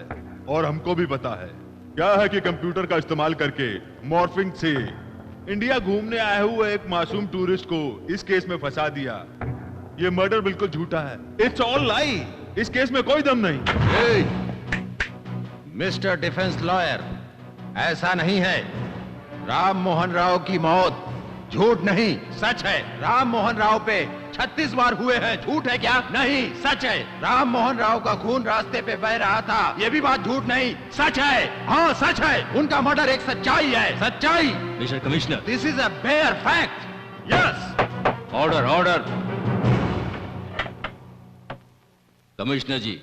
और हमको भी पता है। क्या है कि कंप्यूटर का इस्तेमाल करके मॉर्फिंग से इंडिया घूमने आए हुए एक मासूम टूरिस्ट को इस केस में फंसा दिया। ये मर्डर बिल्कुल झूठा है। It's all lie. इस केस में कोई दम नहीं। मिस्टर डिफेंस लॉयर, ऐसा नहीं है। राम मोहन राव की मौत झूठ नहीं, सच है। राम मोहन राव पे 36 बार हुए हैं, झूठ है क्या? नहीं, सच है। राम मोहन राव का खून रास्ते पे बह रहा था, ये भी बात झूठ नहीं, सच है। हाँ, सच है। उनका मर्डर एक सच्चाई है, सच्चाई। Mister commissioner, this is a bare fact. Yes. Order, order. Commissioner ji,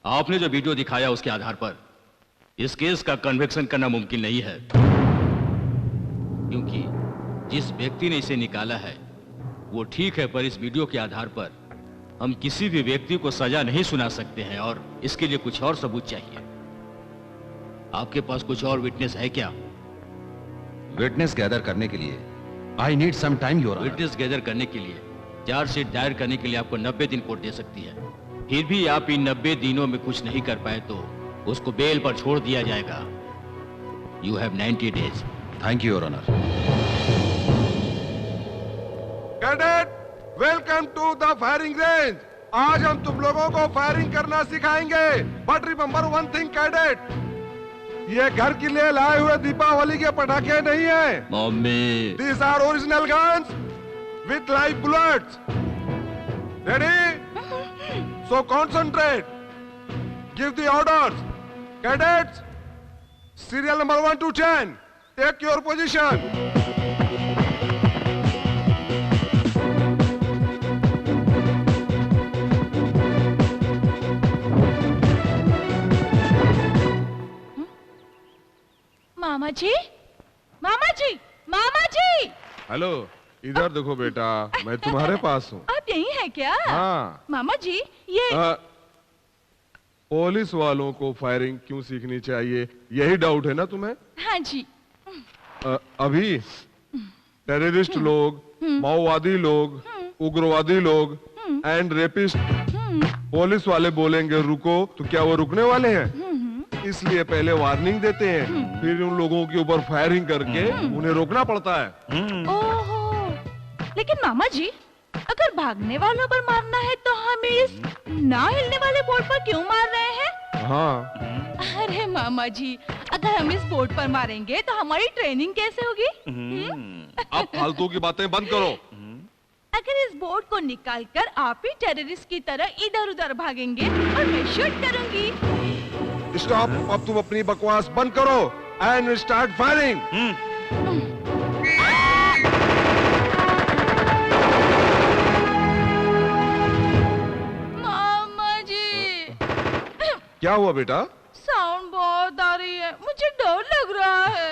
आपने जो वीडियो दिखाया उसके आधार पर इस केस का कन्विक्शन करना मुमकिन नहीं है, क्योंकि जिस व्यक्ति ने इसे निकाला है वो ठीक है, पर इस वीडियो के आधार पर हम किसी भी व्यक्ति को सजा नहीं सुना सकते हैं और इसके लिए कुछ और सबूत चाहिए। आपके पास कुछ और विटनेस है क्या? विटनेस गैदर करने के लिए I need some time, your honour. Witness gather करने के लिए चार्जशीट दायर करने के लिए आपको 90 दिन कोर्ट दे सकती है। फिर भी आप इन 90 दिनों में कुछ नहीं कर पाए तो उसको बेल पर छोड़ दिया जाएगा। You have 90 days. Thank you, your honour. Cadet, welcome to the firing range. आज हम तुम लोगों को फायरिंग करना सिखाएंगे। But remember one thing cadet, ये घर के लिए लाए हुए दीपावली के पटाखे नहीं है। Mummy, these are original guns with live bullets. Ready? So concentrate, give the orders. Cadets, serial number 1 to 10, take your position. मामा जी, मामा जी, मामा जी। हेलो, इधर देखो बेटा, मैं तुम्हारे पास हूँ। आप यही हैं क्या? हाँ। मामा जी, ये पुलिस वालों को फायरिंग क्यों सीखनी चाहिए, यही डाउट है ना तुम्हें? हाँ जी। अभी टेररिस्ट लोग, माओवादी लोग, उग्रवादी लोग एंड रेपिस्ट पुलिस वाले बोलेंगे रुको, तो क्या वो रुकने वाले हैं? इसलिए पहले वार्निंग देते हैं, फिर उन लोगों के ऊपर फायरिंग करके उन्हें रोकना पड़ता है। ओहो, लेकिन मामा जी, अगर भागने वालों पर मारना है तो हम इस ना हिलने वाले बोर्ड पर क्यों मार रहे हैं? हाँ। अरे मामा जी, अगर हम इस बोर्ड पर मारेंगे तो हमारी ट्रेनिंग कैसे होगी? आप फालतू की बातें बंद करो। अगर इस बोर्ड को निकालकर आप ही टेररिस्ट की तरह इधर उधर भागेंगे और मैं शूट करूंगी। स्टॉप, अब तुम अपनी बकवास बंद करो एंड स्टार्ट फायरिंग। मामा जी। क्या हुआ बेटा? साउंड बहुत आ रही है, मुझे डर लग रहा है।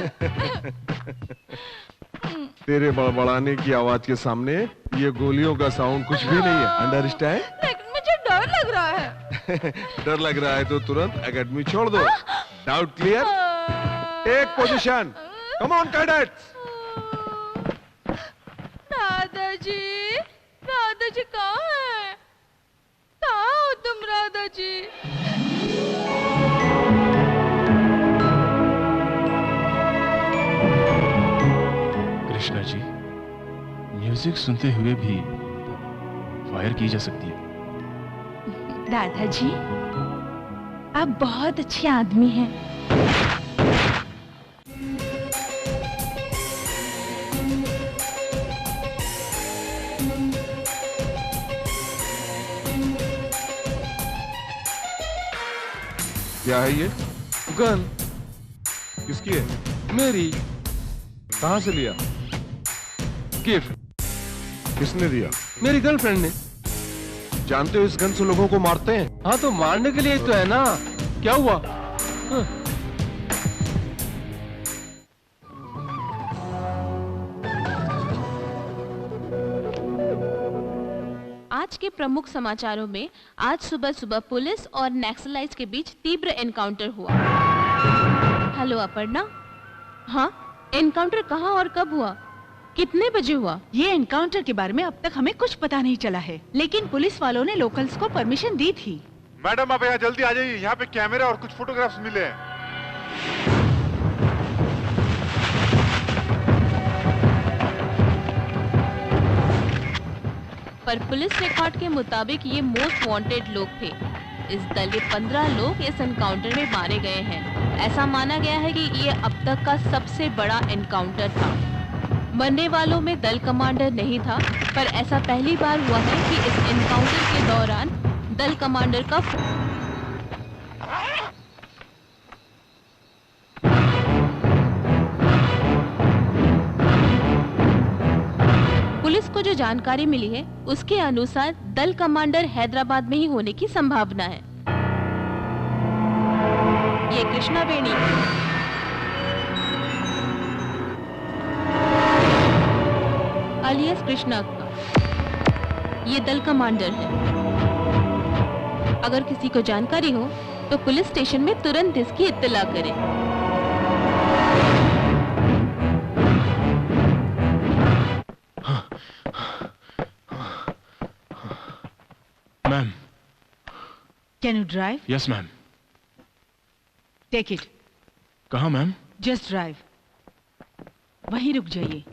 तेरे बड़बड़ाने की आवाज के सामने ये गोलियों का साउंड कुछ भी नहीं है, अंडरस्टैंड? लेकिन मुझे डर लग रहा है। डर लग रहा है तो तुरंत एकेडमी छोड़ दो। Doubt clear? Take position, come on cadets. दादाजी, दादाजी कहाँ है? कहाँ हो तुम दादाजी? कृष्णा जी, म्यूजिक सुनते हुए भी फायर की जा सकती है। दादाजी, आप बहुत अच्छे आदमी हैं। क्या है ये? गन किसकी है? मेरी। कहां से लिया? गिफ्ट। किसने दिया? मेरी गर्लफ्रेंड ने। जानते हो इस गन से लोगों को मारते हैं? हाँ तो मारने के लिए तो है ना। क्या हुआ? हाँ। आज के प्रमुख समाचारों में आज सुबह सुबह पुलिस और नक्सलाइट्स के बीच तीव्र एनकाउंटर हुआ। हेलो अपर्णा। हाँ, एनकाउंटर कहाँ और कब हुआ? कितने बजे हुआ? ये एनकाउंटर के बारे में अब तक हमें कुछ पता नहीं चला है, लेकिन पुलिस वालों ने लोकल्स को परमिशन दी थी। मैडम आप यहाँ जल्दी आ जाइए, यहाँ पे कैमरा और कुछ फोटोग्राफ्स मिले हैं। पर पुलिस रिकॉर्ड के मुताबिक ये मोस्ट वांटेड लोग थे। इस दल के 15 लोग इस एनकाउंटर में मारे गए हैं। ऐसा माना गया है कि ये अब तक का सबसे बड़ा एनकाउंटर था। मरने वालों में दल कमांडर नहीं था, पर ऐसा पहली बार हुआ है कि इस एनकाउंटर के दौरान दल कमांडर का पुलिस को जो जानकारी मिली है उसके अनुसार दल कमांडर हैदराबाद में ही होने की संभावना है। ये कृष्णा बेनी अलियास कृष्णा का ये दल कमांडर है। अगर किसी को जानकारी हो तो पुलिस स्टेशन में तुरंत इसकी इत्तला करें। Ma'am, can you drive? Yes ma'am. Take it. कहाँ मैम? Just drive. वहीं रुक जाइए।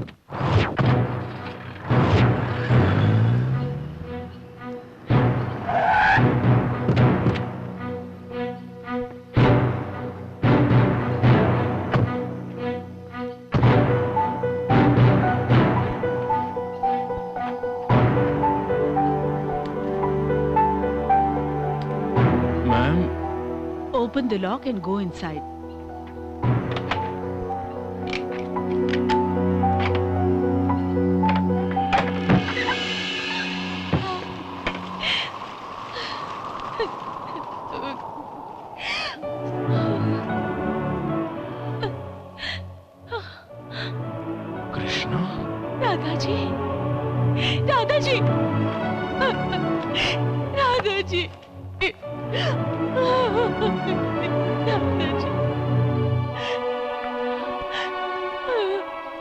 Open the lock and go inside. Krishna? दादाजी, दादाजी, दादाजी,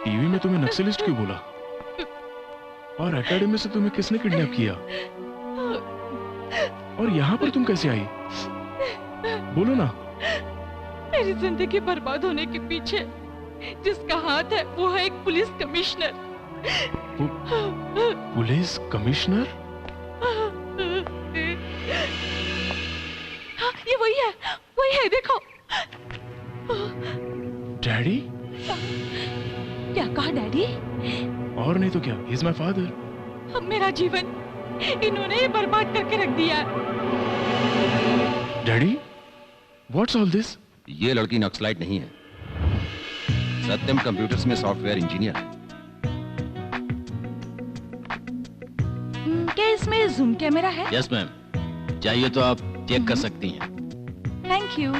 टीवी में तुम्हें नक्सलिस्ट क्यों बोला? और एकेडमी से तुम्हें किसने किडनैप किया? और यहाँ पर तुम कैसे आई? बोलो ना। मेरी जिंदगी बर्बाद होने के पीछे जिसका हाथ है वो है एक पुलिस कमिश्नर। Police commissioner? हाँ, ये वही है, देखो। डैडी? क्या कहा डैडी? और नहीं तो क्या, ही इज माय फादर। अब मेरा जीवन इन्होंने ही बर्बाद करके रख दिया। Daddy, what's all this? ये लड़की नक्सलाइट नहीं है। सत्यम कंप्यूटर्स में सॉफ्टवेयर इंजीनियर है। क्या इसमें जूम कैमरा है? यस मैम, चाहिए तो आप चेक कर सकती हैं। Thank you.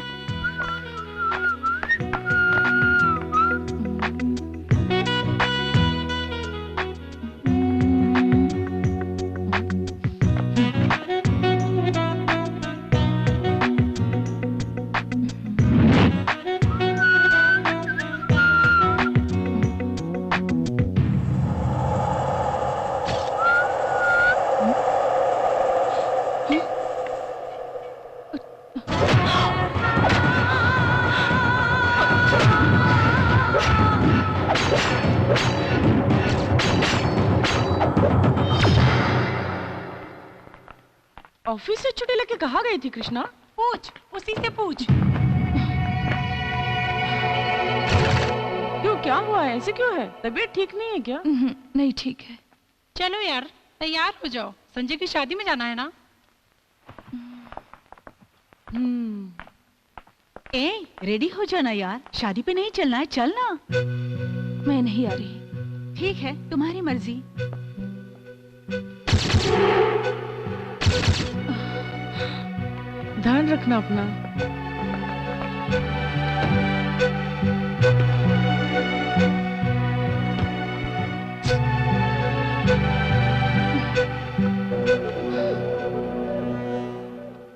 ऑफिस से छुट्टी लेके कहाँ गई थी कृष्णा? पूछ, उसी से पूछ। क्यों, क्या हुआ है? ऐसे क्यों है? तबीयत ठीक नहीं है क्या? नहीं ठीक है। चलो यार, तैयार हो जाओ, संजय की शादी में जाना है ना। ए, रेडी हो जाना यार, शादी पे नहीं चलना है, चलना। मैं नहीं आ रही। ठीक है, तुम्हारी मर्जी। ध्यान रखना अपना।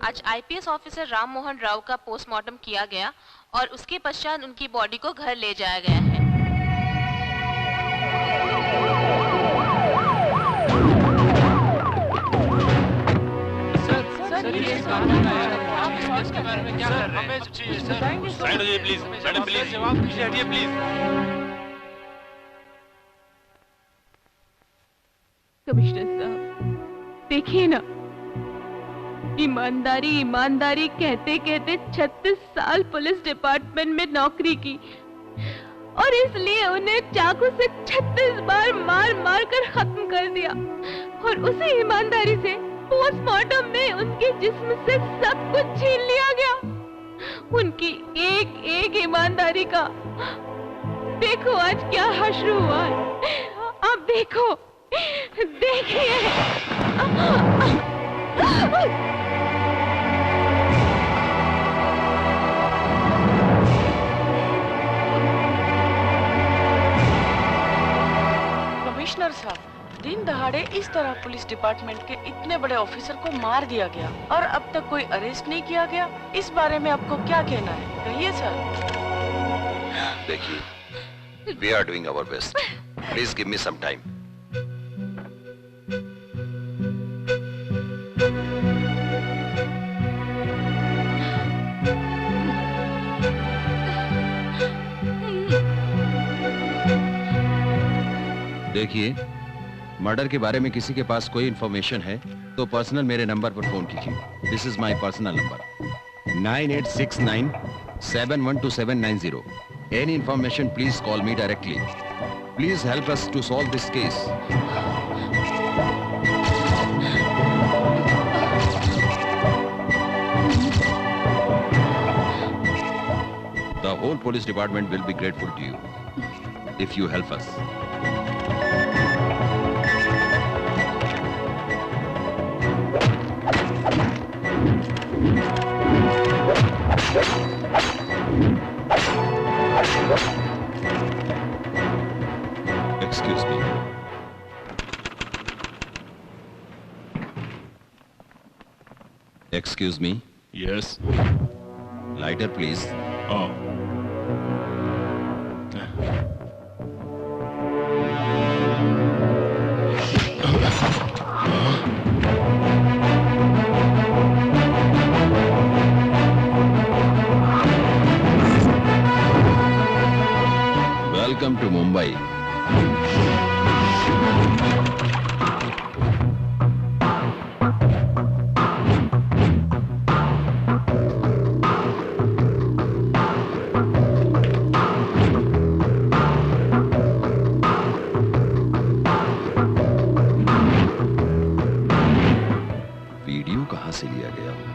आज आईपीएस ऑफिसर राम मोहन राव का पोस्टमार्टम किया गया और उसके पश्चात उनकी बॉडी को घर ले जाया गया है। कमिश्नर साहब, देखिए ना, ईमानदारी ईमानदारी कहते कहते 36 साल पुलिस डिपार्टमेंट में नौकरी की और इसलिए उन्हें चाकू से 36 बार मार मार कर खत्म कर दिया। और उसी ईमानदारी से पोस्टमार्टम में उनके जिस्म से सब कुछ छीन लिया गया। उनकी एक एक ईमानदारी का देखो आज क्या हश्र हुआ है। आप देखो, देखिए। कमिश्नर साहब, दिन दहाड़े इस तरह पुलिस डिपार्टमेंट के इतने बड़े ऑफिसर को मार दिया गया और अब तक कोई अरेस्ट नहीं किया गया। इस बारे में आपको क्या कहना है? कहिए सर। देखिए, we are doing our best. Please give me some time. देखिए, मर्डर के बारे में किसी के पास कोई इंफॉर्मेशन है तो पर्सनल मेरे नंबर पर फोन कीजिए। This is my personal number 9869712790। Any information please call me directly. Please help us to solve this case. The whole police department will be grateful to you if you help us. Excuse me. Excuse me. Yes. Lighter, please. Oh. Welcome to Mumbai. Video कहां से लिया गया होगा?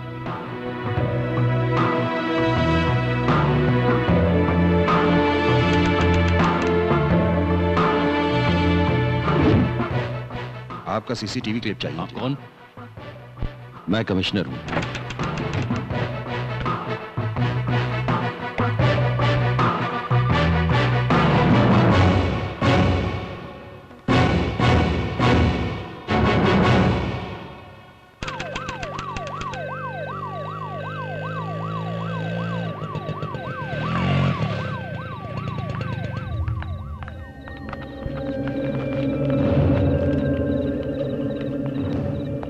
आपका CCTV clip चाहिए? आप कौन? मैं कमिश्नर हूं।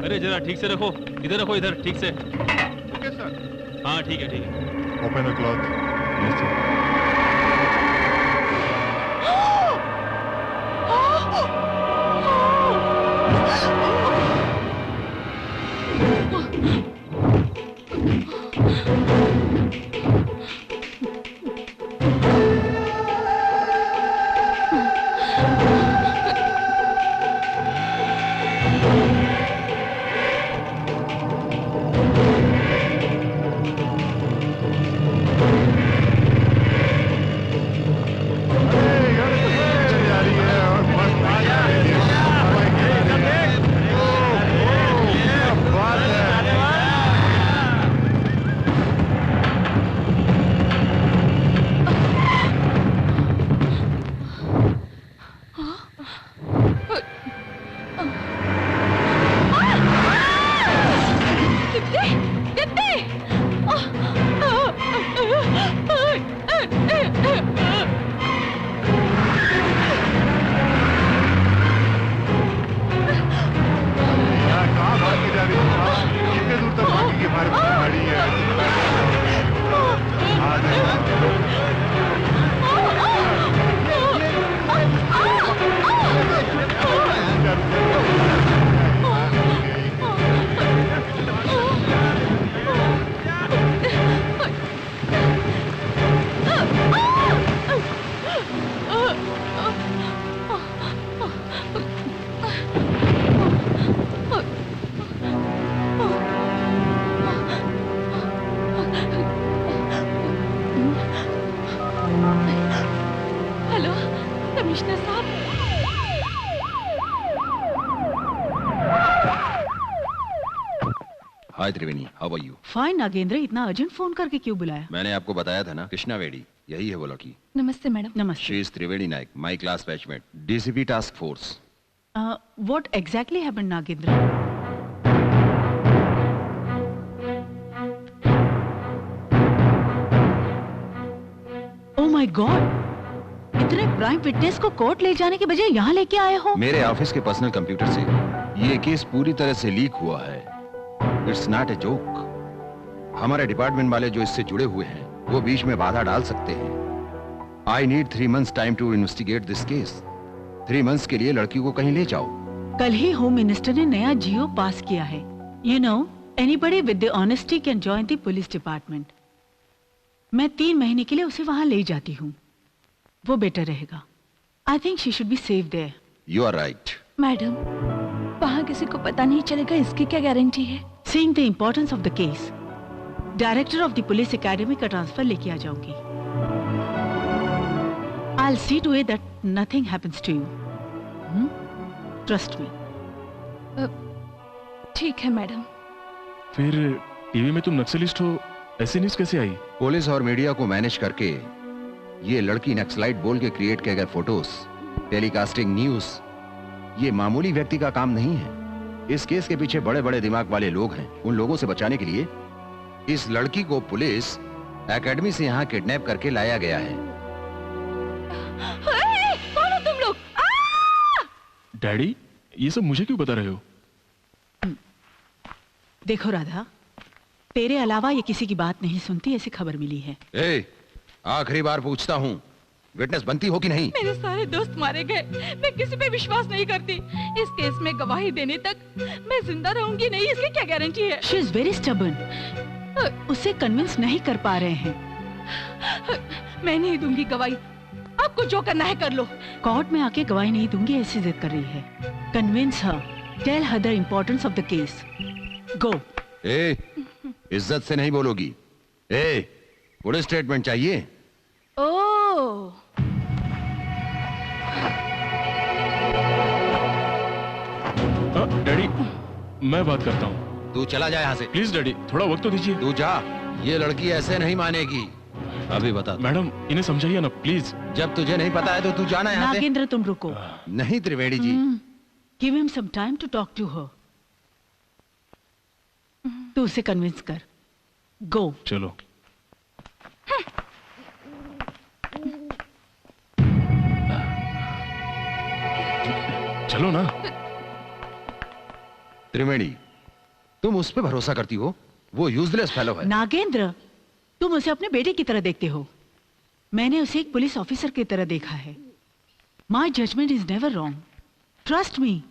अरे जरा ठीक से रखो, इधर रखो, इधर ठीक से। Okay sir. हाँ ठीक है, ठीक है। Open the cloth. Yes sir. Commissioner साहब। Hi Triveni, how are you? Fine Nagendra, इतना अर्जेंट फोन करके क्यों बुलाया? मैंने आपको बताया था ना, कृष्णा वेडी, यही है वो लड़की। नमस्ते मैडम। नमस्ते। She is Triveni Nayak, my class batchmate, DCP task force. What exactly happened Nagendra? Oh my god, इतने प्राइम विटनेस को कोर्ट ले जाने के बजाय यहाँ लेके आए हो? मेरे ऑफिस के पर्सनल कंप्यूटर से ये केस पूरी तरह से लीक हुआ है। It's not a joke. हमारे डिपार्टमेंट वाले जो इससे जुड़े हुए हैं वो बीच में बाधा डाल सकते हैं। I need 3 months time to investigate this case. 3 months के लिए लड़की को कहीं ले जाओ। कल ही होम मिनिस्टर ने नया जियो पास किया है। You know, anybody with the honesty can join the police department. मैं 3 महीने के लिए उसे वहां ले जाती हूँ, वो बेटर रहेगा। I think she should be safe there. You are right. Madam, वहाँ किसी को पता नहीं चलेगा, इसकी क्या गारंटी है? Seeing the importance of the case, director of the police academy का ट्रांसफर लेके आ जाऊंगी। I'll see to it that nothing happens to you. Trust me. ठीक है मैडम। फिर टीवी में तुम नक्सलिस्ट हो, ऐसी न्यूज कैसे आई? पुलिस और मीडिया को मैनेज करके ये लड़की नक्सलाइट बोल के क्रिएट किए गए फोटोज, टेलीकास्टिंग न्यूज, ये मामूली व्यक्ति का काम नहीं है। इस केस के पीछे बड़े बड़े दिमाग वाले लोग हैं। उन लोगों से बचाने के लिए इस लड़की को पुलिस एकेडमी से यहाँ किडनैप करके लाया गया है। कौन हो तुम लोग? डैडी, ये सब मुझे क्यों बता रहे हो? देखो राधा, तेरे अलावा ये किसी की बात नहीं सुनती, ऐसी खबर मिली है। आखिरी बार पूछता हूँ, विटनेस बनती हो कि नहीं? मेरे सारे दोस्त मारे गए, मैं किसी पे विश्वास नहीं करती। इस केस में गवाही देने तक मैं जिंदा रहूंगी नहीं, इसकी क्या गारंटी है? She is very stubborn. उसे कन्विंस नहीं कर पा रहे हैं। मैं नहीं दूंगी गवाही, आपको जो करना है कर लो। कोर्ट में आके गवाही नहीं दूंगी ऐसी जिद कर रही है। Convince her, tell her the importance of the case. Go. इज्जत से नहीं बोलोगी। पुलिस स्टेटमेंट चाहिए? ओह, डैडी, मैं बात करता हूँ। तू चला जा यहाँ से। प्लीज डैडी, थोड़ा वक्त तो दीजिए। तू जा, ये लड़की ऐसे नहीं मानेगी। अभी बता। मैडम, इन्हें समझाइए ना प्लीज। जब तुझे नहीं पता है तो तू जाना यहाँ से। नागेंद्र, तुम रुको। नहीं Triveni ji. Give him some time to talk to her. तू उसे कन्विंस कर। गो। चलो। चलो ना। त्रिवेणी, तुम उस पे भरोसा करती हो? वो यूजलेस फेलो है। नागेंद्र, तुम उसे अपने बेटे की तरह देखते हो। मैंने उसे एक पुलिस ऑफिसर की तरह देखा है। My judgement is never wrong. Trust me.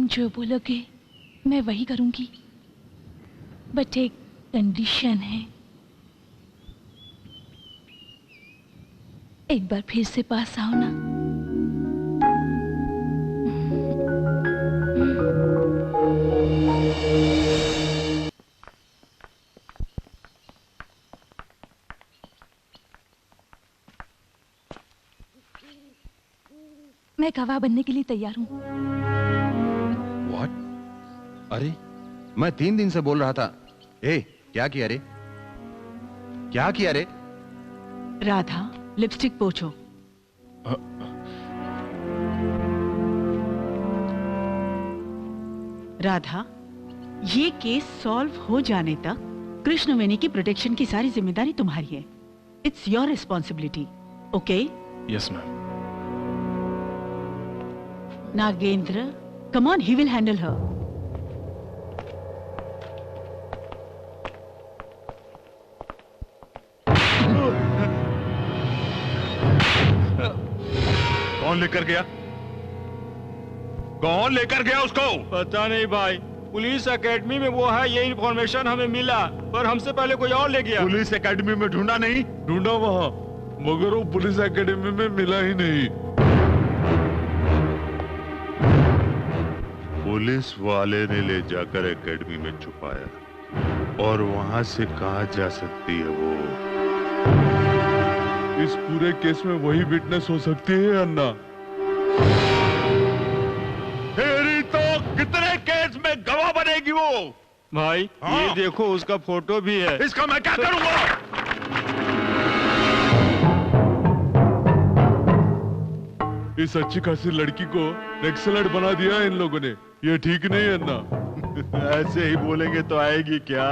जो बोलोगे मैं वही करूंगी, बट एक कंडीशन है। एक बार फिर से पास आओ ना। मैं गवाह बनने के लिए तैयार हूँ। अरे, मैं 3 दिन से बोल रहा था। क्या किया रे? क्या किया रे? राधा, लिपस्टिक पोंछो। राधा, ये केस सॉल्व हो जाने तक कृष्णवेणी की प्रोटेक्शन की सारी जिम्मेदारी तुम्हारी है। It's your responsibility, okay? Yes ma'am. Nagendra, come on, he will handle her. कौन लेकर गया? कौन लेकर गया उसको? पता नहीं भाई, पुलिस एकेडमी में वो है, ये इन्फॉर्मेशन हमें मिला, पर हमसे पहले कोई और ले गया। पुलिस एकेडमी में ढूंढा नहीं? ढूंढा वहाँ, मगर वो पुलिस एकेडमी में मिला ही नहीं। पुलिस वाले ने ले जाकर एकेडमी में छुपाया, और वहां से कहां जा सकती है वो? इस पूरे केस में वही विटनेस हो सकती है अन्ना। तेरी तो कितने केस में गवाह बनेगी वो? भाई ये देखो, उसका फोटो भी है। इसका मैं क्या करूंगा? इस अच्छी खासी लड़की को नक्सलाइट बना दिया इन लोगों ने। ये ठीक नहीं है अन्ना। ऐसे ही बोलेंगे तो आएगी क्या?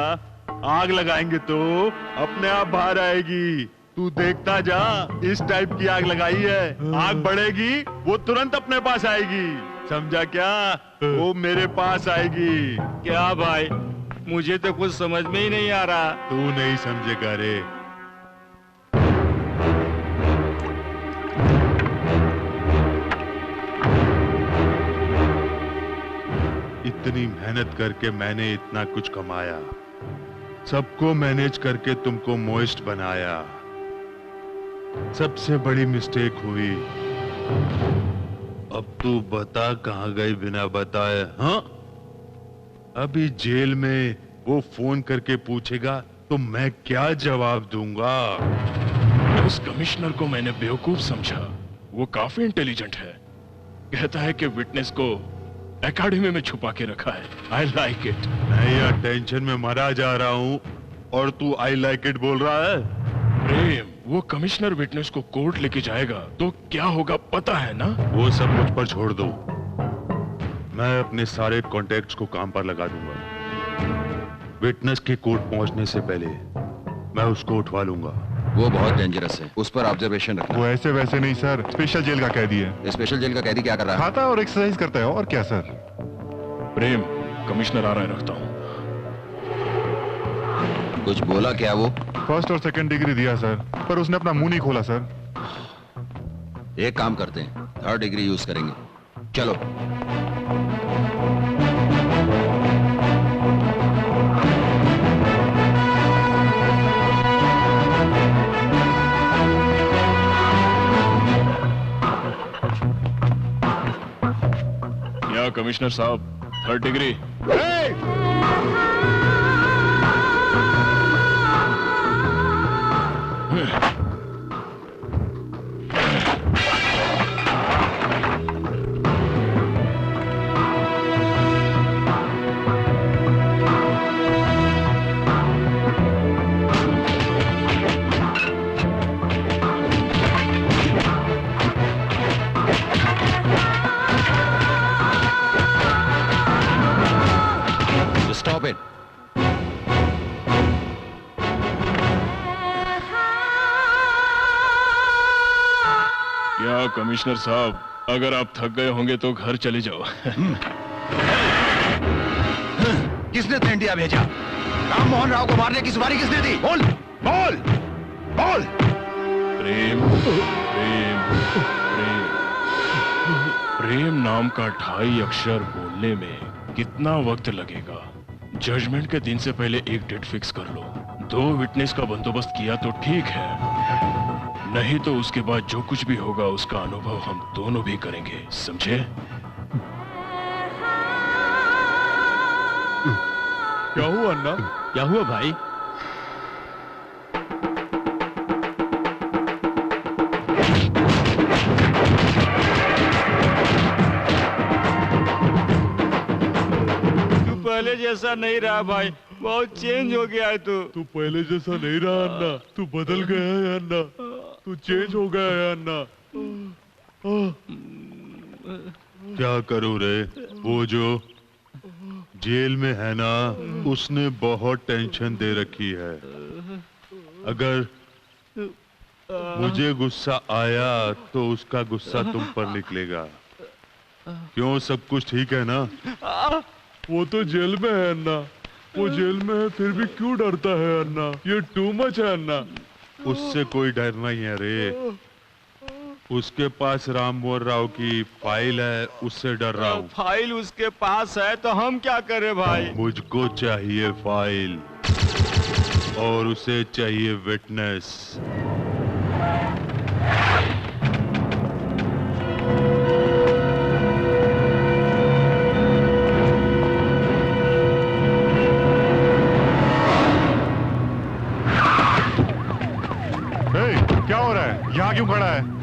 आग लगाएंगे तो अपने आप बाहर आएगी। तू देखता जा, इस टाइप की आग लगाई है, आग बढ़ेगी, वो तुरंत अपने पास आएगी। समझा क्या? वो मेरे पास आएगी। क्या भाई, मुझे तो कुछ समझ में ही नहीं आ रहा। तू नहीं समझेगा रे। इतनी मेहनत करके मैंने इतना कुछ कमाया, सबको मैनेज करके तुमको मोइस्ट बनाया। सबसे बड़ी मिस्टेक हुई। अब तू बता कहां गई बिना बताए? हाँ, अभी जेल में वो फोन करके पूछेगा तो मैं क्या जवाब दूंगा? उस कमिश्नर को मैंने बेवकूफ समझा। वो काफी इंटेलिजेंट है। कहता है कि विटनेस को एकेडमी में छुपा के रखा है। I like it. मैं यहाँ टेंशन में मरा जा रहा हूँ और तू आई लाइक इट बोल रहा है? प्रेम, वो कमिश्नर विटनेस को कोर्ट लेके जाएगा तो क्या होगा पता है ना? वो सब मुझ पर छोड़ दो। मैं अपने सारे कॉन्टेक्ट्स को काम पर लगा दूंगा। विटनेस के कोर्ट पहुंचने से पहले मैं उसको उठवा लूंगा। वो बहुत डेंजरस है, उस पर ऑब्जर्वेशन रखना। वो ऐसे वैसे नहीं सर, स्पेशल जेल का कैदी है। स्पेशल जेल का कैदी क्या कर रहा है? खाता और एक्सरसाइज करता है, और क्या सर? प्रेम, कमिश्नर आ रहा है, रखता हूँ। कुछ बोला क्या वो? फर्स्ट और सेकंड डिग्री दिया सर, पर उसने अपना मुंह नहीं खोला सर। एक काम करते हैं, थर्ड डिग्री यूज करेंगे। चलो। क्या कमिश्नर साहब, थर्ड डिग्री? Stop it. क्या कमिश्नर साहब, अगर आप थक गए होंगे तो घर चले जाओ। किसने तो इंडिया भेजा? राम मोहन राव को मारने की सुपारी किसने दी? बोल, बोल, बोल। प्रेम, प्रेम, प्रेम, प्रेम नाम का 2.5 अक्षर बोलने में कितना वक्त लगेगा? जजमेंट के दिन से पहले एक डेट फिक्स कर लो। 2 विटनेस का बंदोबस्त किया तो ठीक है, नहीं तो उसके बाद जो कुछ भी होगा उसका अनुभव हम दोनों भी करेंगे, समझे? क्या हुआ अन्ना? क्या हुआ भाई? तू पहले जैसा नहीं रहा भाई, बहुत चेंज हो गया है तू। तू पहले जैसा नहीं रहा अन्ना, तू बदल गया है अन्ना, तू चेंज हो गया है अन्ना। क्या करूं रे? वो जो जेल में है ना, उसने बहुत टेंशन दे रखी है। अगर मुझे गुस्सा आया तो उसका गुस्सा तुम पर निकलेगा। क्यों, सब कुछ ठीक है ना? वो तो जेल में है अन्ना, वो जेल में है फिर भी क्यों डरता है अन्ना? ये टू मच है अन्ना। उससे कोई डर नहीं है रे। उसके पास राम मोहन राव की फाइल है, उससे डर रहा हूँ। फाइल उसके पास है तो हम क्या करें भाई? मुझको चाहिए फाइल और उसे चाहिए विटनेस। क्या हो रहा है? यहाँ क्यों खड़ा है?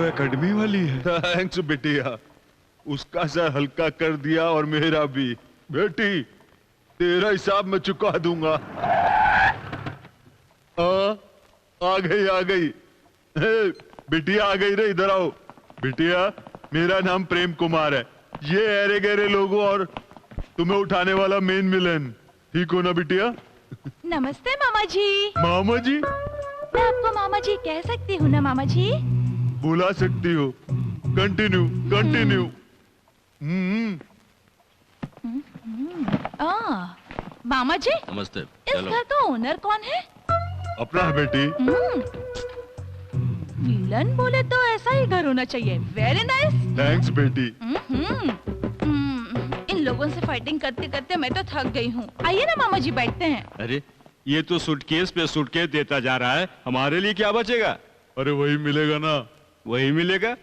एकेडमी वाली है। थैंक्स बिटिया, उसका सर हल्का कर दिया और मेरा भी। बेटी, तेरा हिसाब मैं चुका दूंगा। आ गई। बिटिया आ गई रे, इधर आओ। बिटिया, मेरा नाम प्रेम कुमार है। ये ऐरे गहरे लोगों और तुम्हें उठाने वाला मेन विलेन। ठीक हो ना बिटिया? नमस्ते मामा जी। मामा जी? मैं आपको मामा जी कह सकती हूँ ना मामा जी? बुला सकती हो। कंटिन्यू। मामा जी, नमस्ते। इस घर का ओनर कौन है? अपना है बेटी। विलन बोले तो ऐसा ही घर होना चाहिए। Very nice. थैंक्स बेटी। इन लोगों से फाइटिंग करते करते मैं तो थक गई हूँ। आइए ना मामा जी, बैठते हैं। अरे ये तो सूटकेस पे सूटकेस देता जा रहा है, हमारे लिए क्या बचेगा? अरे वही मिलेगा ना। वही मिलेगा,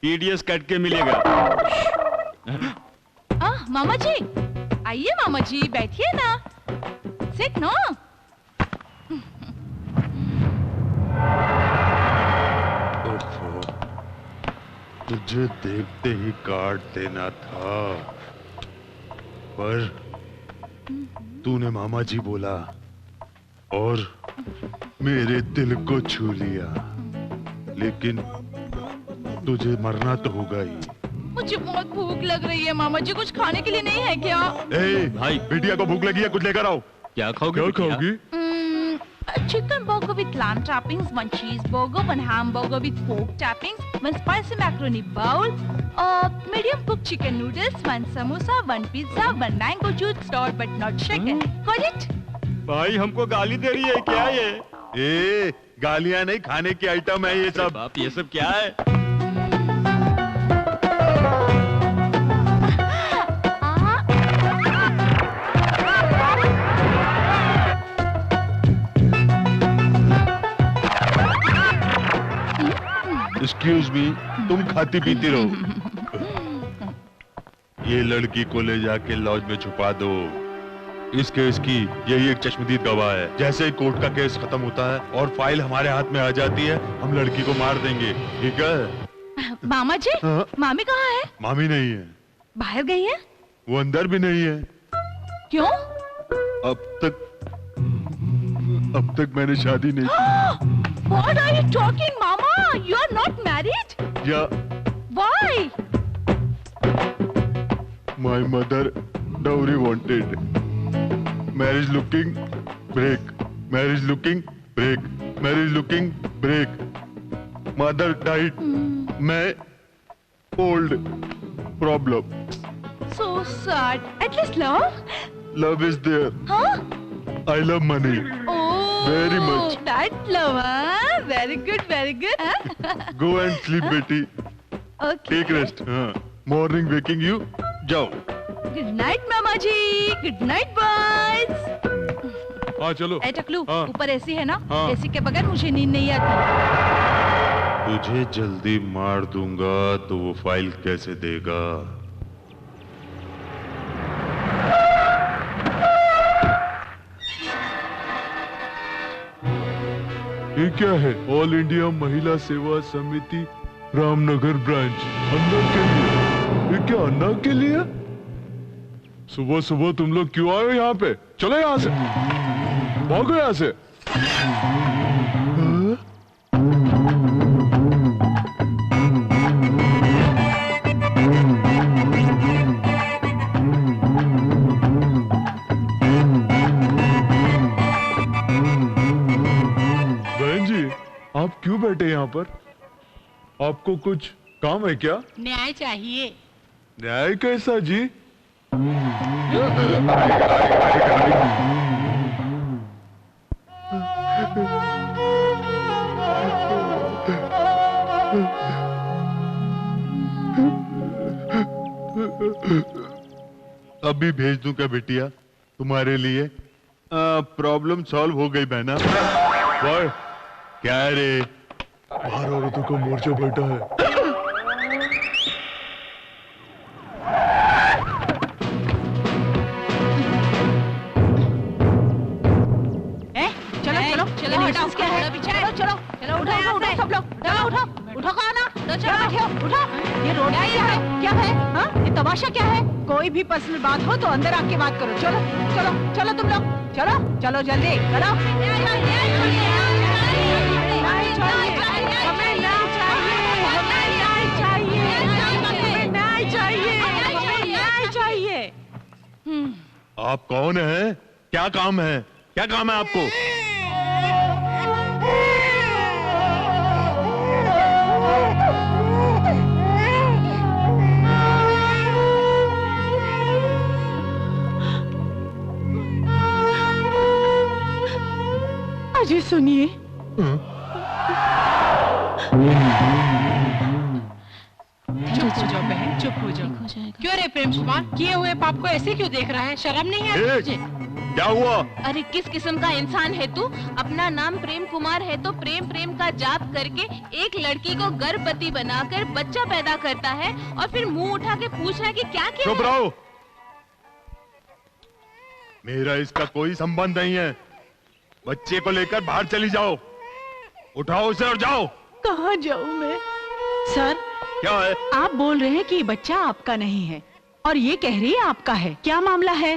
टीडीएस कट के मिलेगा। मामा जी, आइए मामा जी, बैठिए ना। Sit no. तुझे देखते ही काट देना था, पर तूने मामा जी बोला और मेरे दिल को छू लिया। लेकिन तुझे मरना तो होगा ही। मुझे बहुत भूख लग रही है मामा जी, कुछ खाने के लिए नहीं है क्या? भाई, बिटिया को भूख लगी है, कुछ लेकर आओ। क्या खाओगी? Chicken burger with lamb toppings, one cheese burger, one hamburger with pork toppings, one spicy macaroni bowl, medium cooked chicken noodles, one samosa, one pizza, one mango juice, stir but not shaken. Got it? भाई हमको गाली दे रही है क्या ये? ए, गालियां नहीं, खाने की आइटम है ये सब। बाप ये सब क्या है? एक्सक्यूज मी, तुम खाती पीती रहो। ये लड़की को ले जाके लॉज में छुपा दो। इस केस की यही एक चश्मदीद गवाह है। जैसे ही कोर्ट का केस खत्म होता है और फाइल हमारे हाथ में आ जाती है, हम लड़की को मार देंगे, ठीक है? मामा जी, हाँ? मामी कहाँ है? मामी नहीं है। बाहर गई है? वो अंदर भी नहीं है। क्यों? अब तक मैंने शादी नहीं की। What are you talking, Mama? You are not married? Yeah. Why? My mother dowry wanted. Marriage looking break. Marriage looking break. Marriage looking break. Mother died. मैं old. Problem. So sad. At least love? Love is there. Huh? I love money. Oh, very much. That love, huh? Very good, very good. Huh? Go and sleep, बेटी. Okay. Take rest. हाँ. Morning waking you. जाओ. Good night, Mama ji. Good night, boys. हाँ चलो. ए टकलू, हाँ. ऊपर AC है ना? हाँ. एसी के बगैर मुझे नींद नहीं आती। तुझे जल्दी मार दूंगा तो वो फाइल कैसे देगा? ये क्या है? ऑल इंडिया महिला सेवा समिति रामनगर ब्रांच। अन्ना के लिए? ये क्या अन्ना के लिए? सुबह सुबह तुम लोग क्यों आए हो यहाँ पे? चलो यहाँ से, भागो यहाँ से। आप क्यों बैठे यहाँ पर? आपको कुछ काम है क्या? न्याय चाहिए। न्याय कैसा जी? अभी भेज दूं क्या बिटिया तुम्हारे लिए? प्रॉब्लम सॉल्व हो गई बहना। क्या है रे? बाहर औरतों का मोर्चा बैठा है। चलो चलो चलो, न्यूसेंस क्या है? चलो चलो चलो, उठो उठो उठो सब लोग, चलो उठो उठो, कहा ना, चलो बैठो, उठो। ये रोड क्या है? क्या है? हाँ, ये तमाशा क्या है? कोई भी पर्सनल बात हो तो अंदर आके बात करो। चलो चलो चलो तुम लोग, चलो चलो जल्दी चलो। आप कौन है? क्या काम है? क्या काम है आपको? अजय सुनिए। चुप हो जाओ बहन, चुप हो जाओ। क्यों रे प्रेम कुमार, किए हुए पाप को ऐसे क्यों देख रहा है? शर्म नहीं है तुझे? क्या हुआ? अरे किस किस्म का इंसान है तू? अपना नाम प्रेम कुमार है तो प्रेम प्रेम का जाप करके एक लड़की को गर्भवती बनाकर बच्चा पैदा करता है और फिर मुंह उठा के पूछ रहा है कि क्या क्या? चुप रहो। मेरा इसका कोई संबंध नहीं है। बच्चे को लेकर बाहर चली जाओ। उठाओ उसे और जाओ। कहाँ जाऊँ मैं? सर क्या है? आप बोल रहे हैं कि बच्चा आपका नहीं है और ये कह रही है आपका है। क्या मामला है?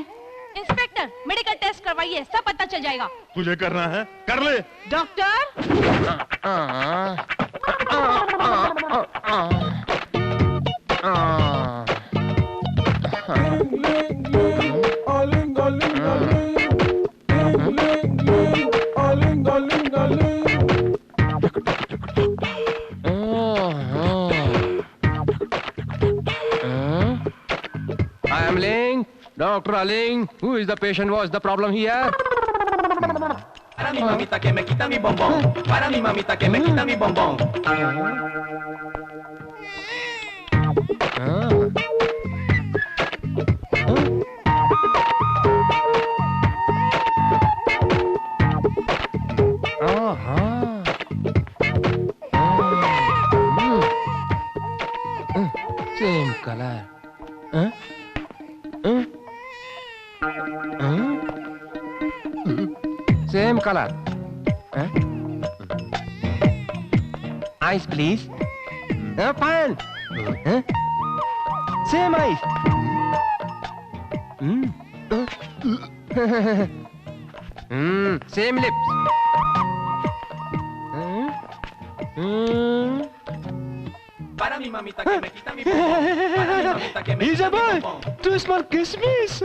इंस्पेक्टर, मेडिकल टेस्ट करवाइए, सब पता चल जाएगा। तुझे करना है? कर ले। I am Ling. Dr. Aling, who is the patient? What's the problem here? Para mi mamita que me quita mi bombón. Para mi mamita que me quita mi bombón. Same color. Same color. Ice, please. Fine. Same ice. Same lips. Para mi mamita que me quita mi bombón. Para mi mamita que me quita mi bombón. Too small kismis.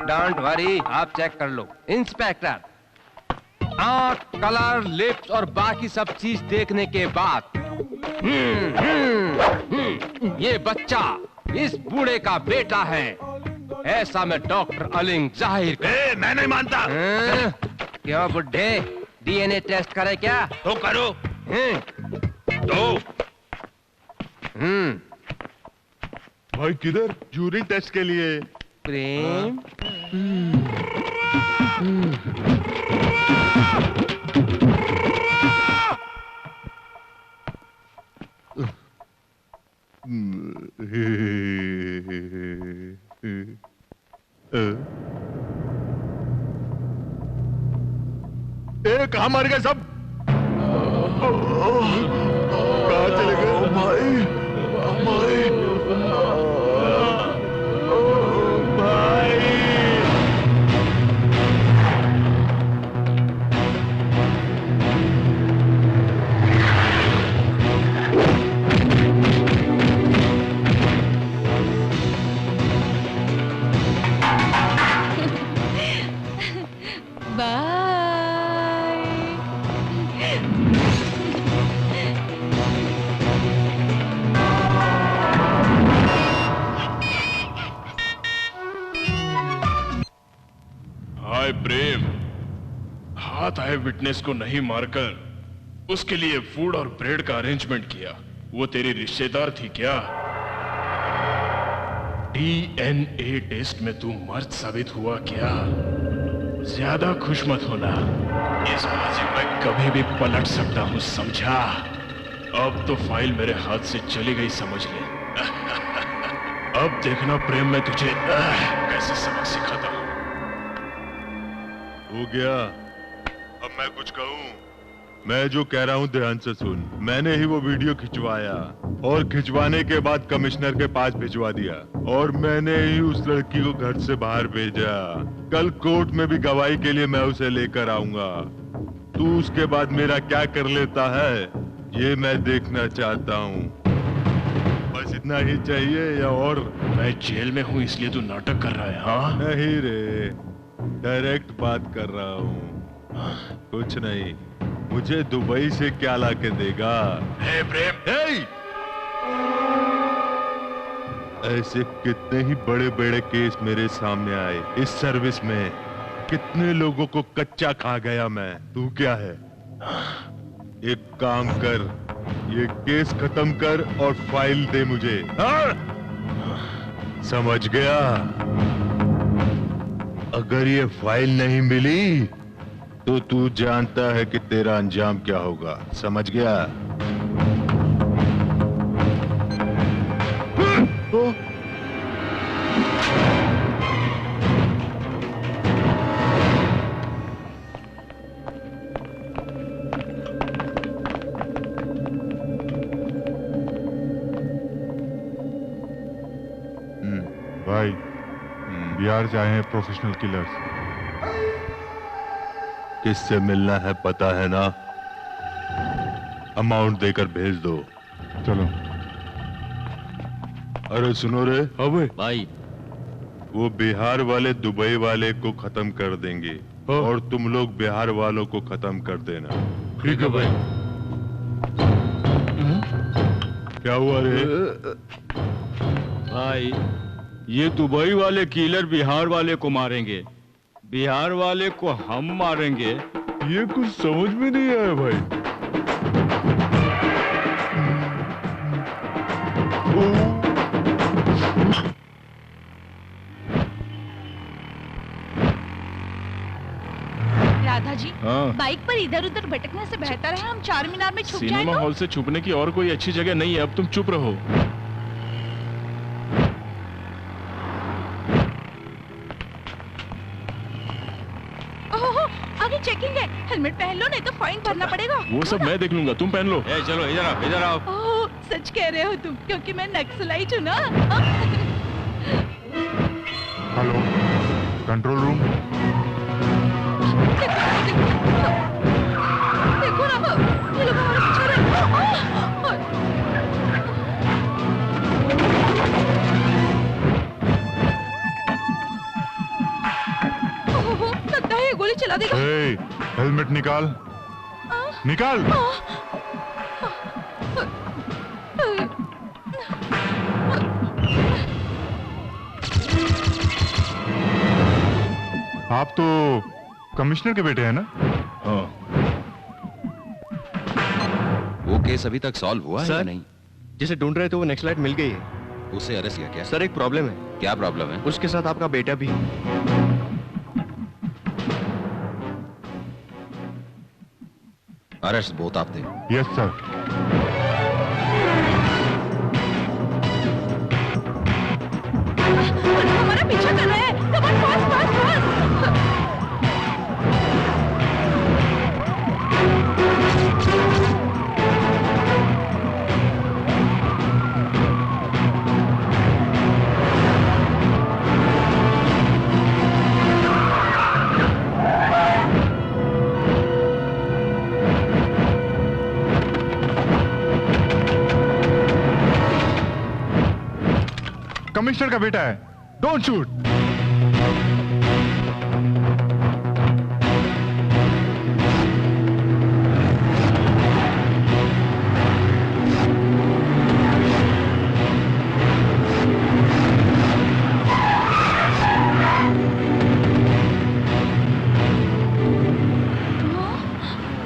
Don't worry, आप check कर लो। Inspector, आँख, colour, lips और बाकी सब चीज देखने के बाद ये बच्चा इस बूढ़े का बेटा है, ऐसा मैं डॉक्टर अलिंग जाहिर मैं नहीं मानता। क्यों बुड्ढे, डीएनए टेस्ट करे क्या? तो करो। तो भाई किधर? यूरिन टेस्ट के लिए। प्रेम कहाँ मर गए सब? कहाँ चले गए? भाई प्रेम, हाथ आए विटनेस को नहीं मारकर उसके लिए फूड और ब्रेड का अरेंजमेंट किया। वो तेरी रिश्तेदार थी क्या? डीएनए टेस्ट में तू मर्द साबित हुआ क्या? ज्यादा खुश मत होना, इस बाजी में कभी भी पलट सकता हूं, समझा? अब तो फाइल मेरे हाथ से चली गई, समझ ले। अब देखना प्रेम, मैं तुझे कैसे सबक सिखाता हूं। हो गया। अब मैं कुछ कहूं? मैं जो कह रहा हूं ध्यान से सुन। मैंने ही वो वीडियो खिंचवाया और खिंचवाने के बाद कमिश्नर के पास भिजवा दिया और मैंने ही उस लड़की को घर से बाहर भेजा। कल कोर्ट में भी गवाही के लिए मैं उसे लेकर आऊंगा। तू उसके बाद मेरा क्या कर लेता है ये मैं देखना चाहता हूँ। बस इतना ही चाहिए या और? मैं जेल में हूँ इसलिए तू नाटक कर रहा है? हाँ नहीं रे, डायरेक्ट बात कर रहा हूँ। कुछ नहीं, मुझे दुबई से क्या लाके देगा? हे प्रेम, ऐसे कितने ही बड़े बड़े केस मेरे सामने आए इस सर्विस में। कितने लोगों को कच्चा खा गया मैं। तू क्या है? एक काम कर, ये केस खत्म कर और फाइल दे मुझे। समझ गया? अगर ये फाइल नहीं मिली तो तू जानता है कि तेरा अंजाम क्या होगा। समझ गया? भाई, बिहार से आए हैं प्रोफेशनल किलर्स। किससे मिलना है पता है ना? अमाउंट देकर भेज दो। चलो। अरे सुनो रे। हाँ भाई, वो बिहार वाले दुबई वाले को खत्म कर देंगे और तुम लोग बिहार वालों को खत्म कर देना। ठीक है भाई। क्या हुआ रे? भाई, ये दुबई वाले किलर बिहार वाले को मारेंगे बिहार वाले को हम मारेंगे। ये कुछ समझ में नहीं आया भाई। राधा जी, हाँ। बाइक पर इधर उधर भटकने से बेहतर है हम चार मीनार में छुप जाएं सिनेमा तो? हॉल से छुपने की और कोई अच्छी जगह नहीं है, अब तुम चुप रहो। ओहो, आगे चेकिंग है, हेलमेट पहन लो नहीं तो फाइन भरना पड़ेगा। वो सब मैं देख लूंगा, तुम पहन लो। चलो इधर आओ, इधर आओ। ओह, सच कह रहे हो तुम, क्योंकि मैं नक्सलाइट हूँ ना। Hello, control room. देखो ना, ये लोग हमारे पीछे आ रहे हैं। ओहो, लगता है ये गोली चला देगा। हेलमेट निकाल, निकाल। आप तो कमिश्नर के बेटे हैं ना? हाँ। वो केस अभी तक सॉल्व हुआ है या नहीं? जिसे ढूंढ रहे थे वो नक्सलाइट मिल गई है। उसे अरेस्ट किया क्या? सर एक प्रॉब्लम है। क्या प्रॉब्लम है? उसके साथ आपका बेटा भी। Arrest both of them. Yes sir. हमारा पीछा कर रहे हैं। Come on, fast, fast, fast. Commissioner का बेटा है, डोंट शूट।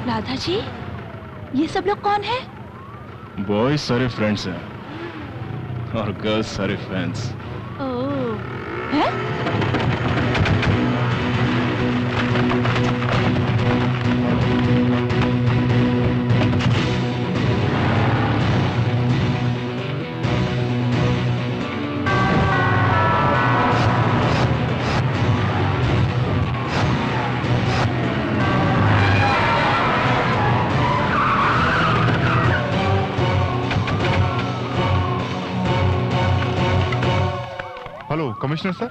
राधा जी, ये सब लोग कौन है? बॉयज सारे फ्रेंड्स हैं और गर्ल्स सारे फैंस। ओह, हैं? Hello commissioner sir.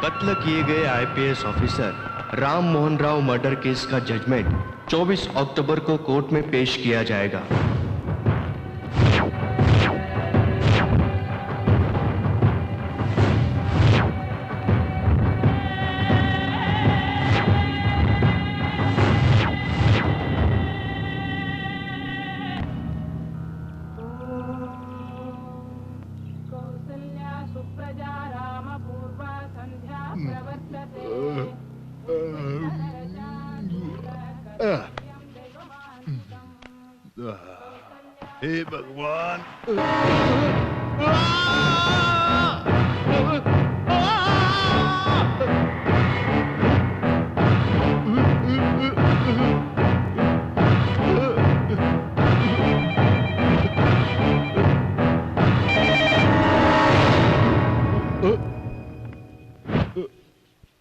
कत्ल किए गए IPS officer Ram Mohan Rao murder case का जजमेंट 24 अक्टूबर को कोर्ट में पेश किया जाएगा। हे भगवान।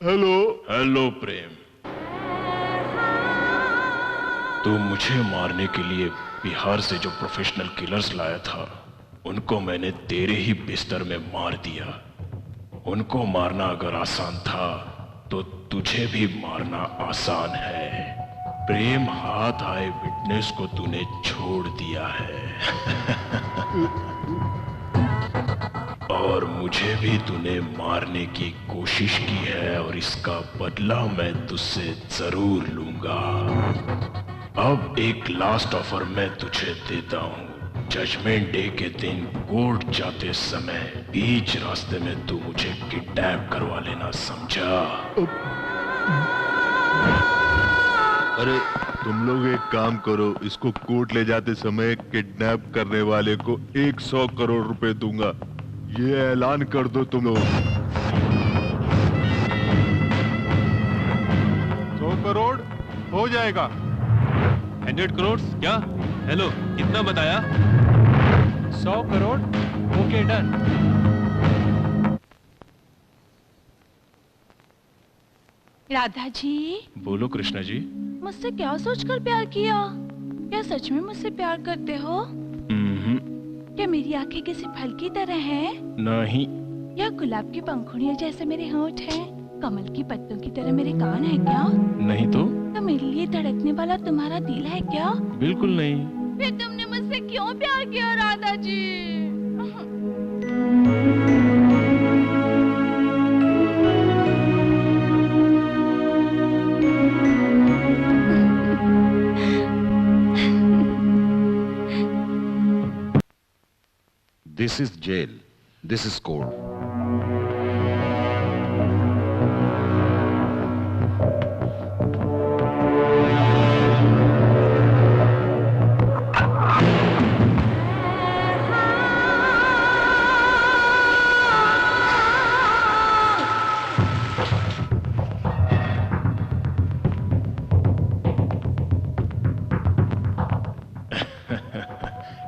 हेलो हेलो प्रेम, तू मुझे मारने के लिए बिहार से जो प्रोफेशनल किलर्स लाया था उनको मैंने तेरे ही बिस्तर में मार दिया। उनको मारना अगर आसान था तो तुझे भी मारना आसान है। प्रेम, हाथ आए विटनेस को तूने छोड़ दिया है और मुझे भी तूने मारने की कोशिश की है और इसका बदला मैं तुझसे जरूर लूंगा। अब एक लास्ट ऑफर मैं तुझे देता हूँ। जजमेंट डे के दिन कोर्ट जाते समय बीच रास्ते में तू मुझे किडनैप करवा लेना, समझा? अरे तुम लोग एक काम करो, इसको कोर्ट ले जाते समय किडनैप करने वाले को 100 करोड़ रुपए दूंगा, ये ऐलान कर दो तुम लोग। 100 करोड़ हो जाएगा। 100 करोड़ क्या? हेलो, कितना बताया? 100 करोड़। Okay done. राधा जी, बोलो कृष्णा जी। मुझसे क्या सोचकर प्यार किया? क्या सच में मुझसे प्यार करते हो? क्या मेरी आंखें किसी फल की तरह हैं? नहीं। या गुलाब की पंखुड़ियों जैसे मेरे होंठ हैं? कमल की पत्तों की तरह मेरे कान हैं क्या? नहीं तो मेरे लिए धड़कने वाला तुम्हारा दिल है क्या? बिल्कुल नहीं। फिर तुमने मुझसे क्यों प्यार किया Radha ji? This is jail. This is court.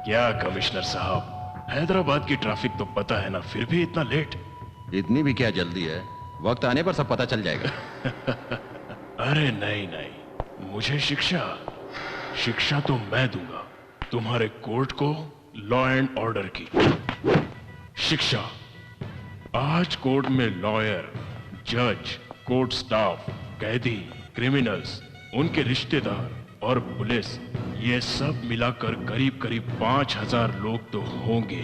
क्या कमिश्नर साहब, हैदराबाद की ट्रैफिक तो पता है ना, फिर भी इतना लेट। इतनी भी क्या जल्दी है, वक्त आने पर सब पता चल जाएगा। अरे नहीं नहीं, मुझे शिक्षा तो मैं दूंगा, तुम्हारे कोर्ट को लॉ एंड ऑर्डर की शिक्षा। आज कोर्ट में लॉयर, जज, कोर्ट स्टाफ, कैदी, क्रिमिनल्स, उनके रिश्तेदार और पुलिस, ये सब मिलाकर करीब करीब 5000 लोग तो होंगे।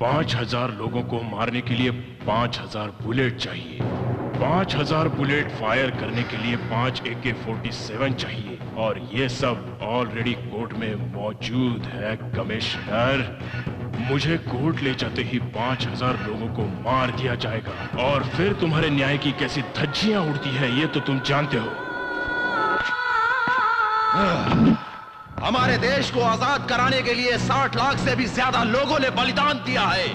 5000 लोगों को मारने के लिए 5000 बुलेट चाहिए। 5000 बुलेट फायर करने के लिए 5 AK-47 चाहिए, और ये सब ऑलरेडी कोर्ट में मौजूद है कमिश्नर। मुझे कोर्ट ले जाते ही 5000 लोगों को मार दिया जाएगा, और फिर तुम्हारे न्याय की कैसी धज्जियां उड़ती है ये तो तुम जानते हो। हमारे देश को आजाद कराने के लिए 60 लाख से भी ज्यादा लोगों ने बलिदान दिया है।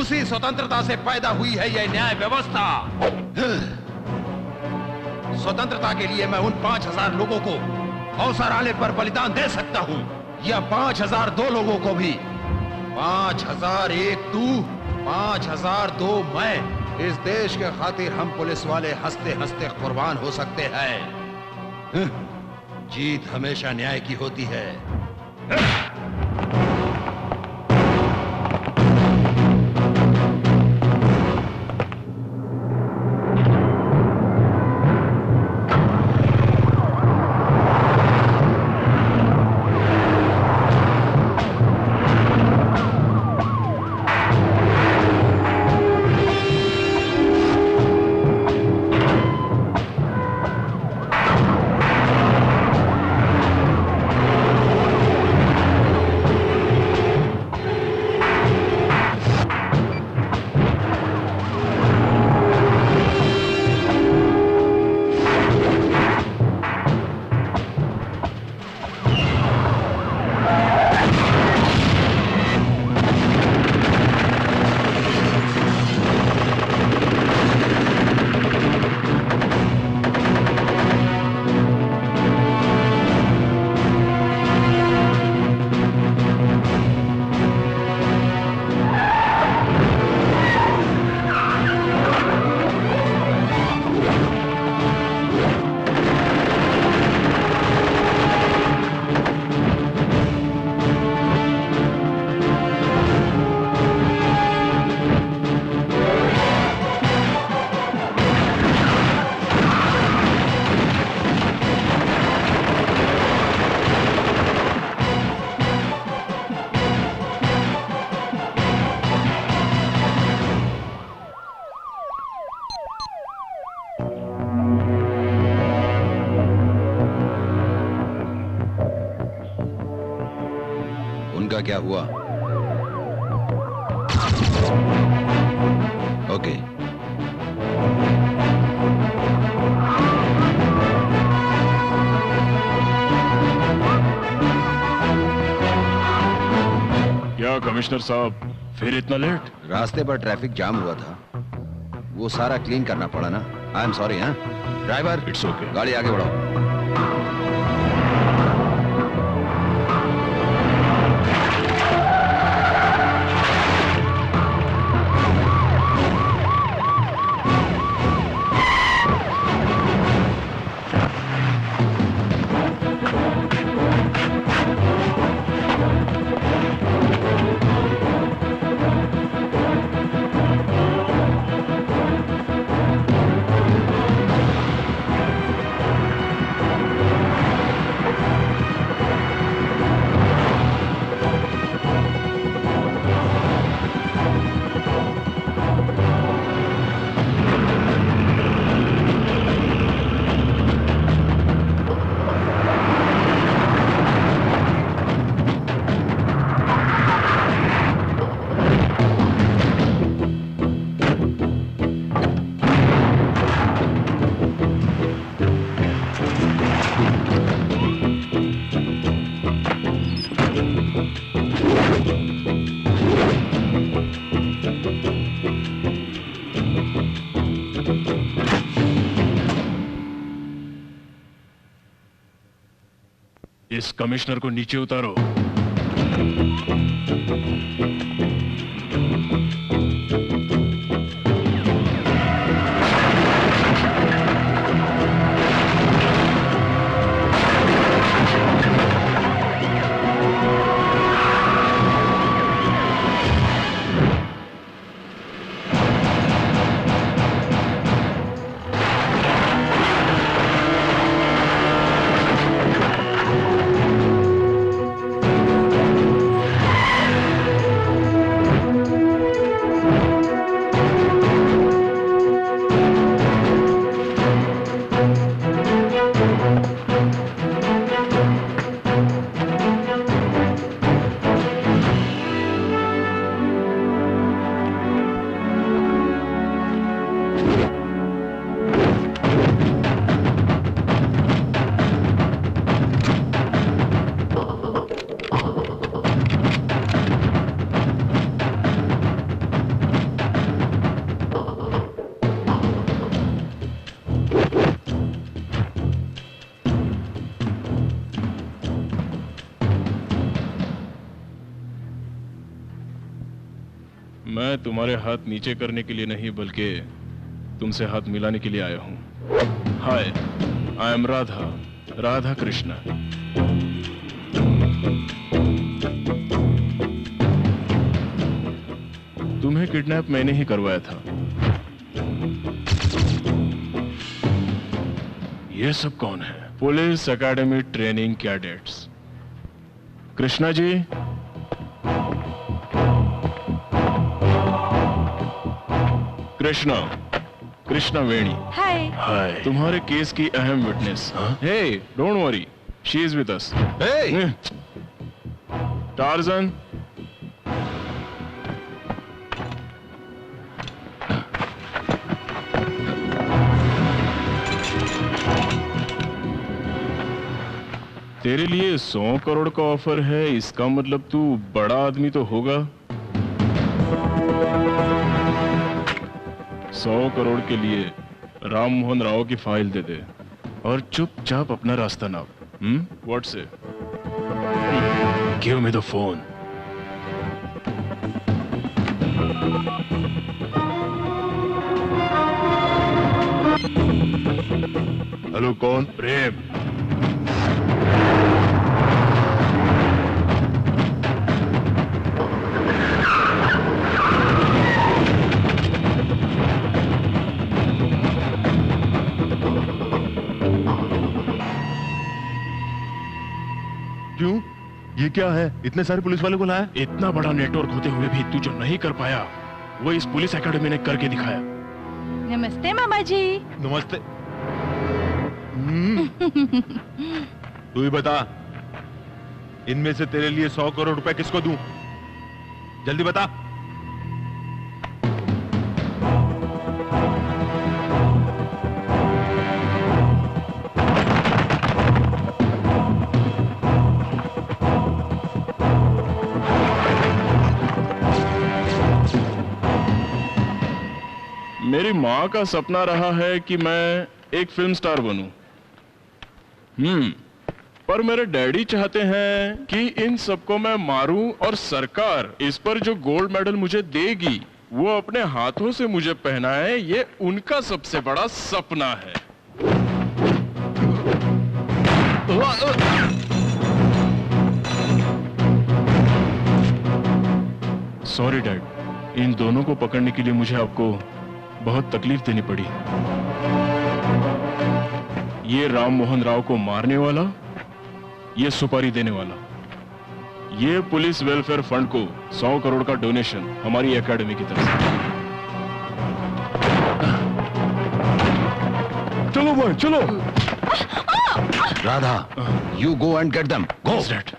उसी स्वतंत्रता से पैदा हुई है यह न्याय व्यवस्था। स्वतंत्रता के लिए मैं उन 5000 लोगों को अवसर आने पर बलिदान दे सकता हूं, या 5002 लोगों को भी। 5001 तू, 5002 मैं। इस देश के खातिर हम पुलिस वाले हंसते हंसते कुर्बान हो सकते हैं। जीत हमेशा न्याय की होती है। उनका क्या हुआ? ओके। कमिश्नर साहब, फिर इतना लेट? रास्ते पर ट्रैफिक जाम हुआ था, वो सारा क्लीन करना पड़ा ना। आई एम सॉरी। हाँ ड्राइवर, इट्स ओके, गाड़ी आगे बढ़ाओ। इस कमिश्नर को नीचे उतारो। मैं तुम्हारे हाथ नीचे करने के लिए नहीं, बल्कि तुमसे हाथ मिलाने के लिए आया हूं। हाय, आई एम राधा, राधा कृष्णा। तुम्हें किडनैप मैंने ही करवाया था। ये सब कौन है? Police academy training cadets. Krishna ji, Krishna Veni. Hi. Hi, तुम्हारे केस की अहम witness. Hey, don't worry, she is with us. Hey, Tarzan. तेरे लिए 100 करोड़ का ऑफर है, इसका मतलब तू बड़ा आदमी तो होगा। 100 करोड़ के लिए राम मोहन राव की फाइल दे दे और चुपचाप अपना रास्ता नाप। व्हाट से? Give me the phone. Hello, कौन? प्रेम। क्यों? ये क्या है? इतने सारे पुलिस वाले को लाया? इतना बड़ा नेटवर्क होते हुए भी तू जो नहीं कर पाया, वो इस पुलिस एकेडमी ने करके दिखाया। नमस्ते मामा जी। नमस्ते। तू ही बता, इनमें से तेरे लिए 100 करोड़ रुपए किसको दूं? जल्दी बता। मेरी माँ का सपना रहा है कि मैं एक फिल्म स्टार बनूं। पर मेरे डैडी चाहते हैं कि इन सबको मैं मारूं और सरकार इस पर जो गोल्ड मेडल मुझे देगी वो अपने हाथों से मुझे पहनाए। ये उनका सबसे बड़ा सपना है। सॉरी डैड, इन दोनों को पकड़ने के लिए मुझे आपको बहुत तकलीफ देनी पड़ी। ये राम मोहन राव को मारने वाला, ये सुपारी देने वाला, ये पुलिस वेलफेयर फंड को 100 करोड़ का डोनेशन हमारी एकेडमी की तरफ से। चलो भाई चलो। Radha, you go and get them. Go. Yes, Dad.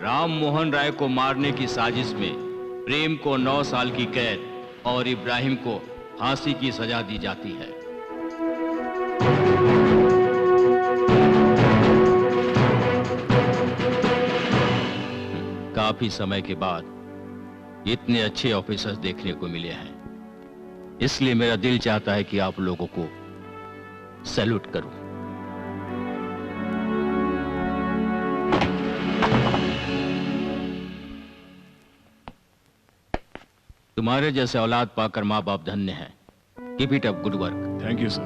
Ram Mohan Roy को मारने की साजिश में प्रेम को 9 साल की कैद और इब्राहिम को फांसी की सजा दी जाती है। काफी समय के बाद इतने अच्छे ऑफिसर्स देखने को मिले हैं, इसलिए मेरा दिल चाहता है कि आप लोगों को सैल्यूट करूं। तुम्हारे जैसे औलाद पाकर माँ बाप धन्य हैं। Keep it up, good work. Thank you sir.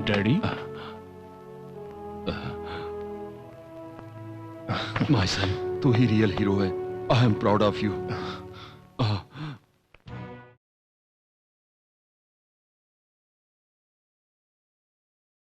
Daddy, my son, तू ही रियल हीरो है। I am proud of you.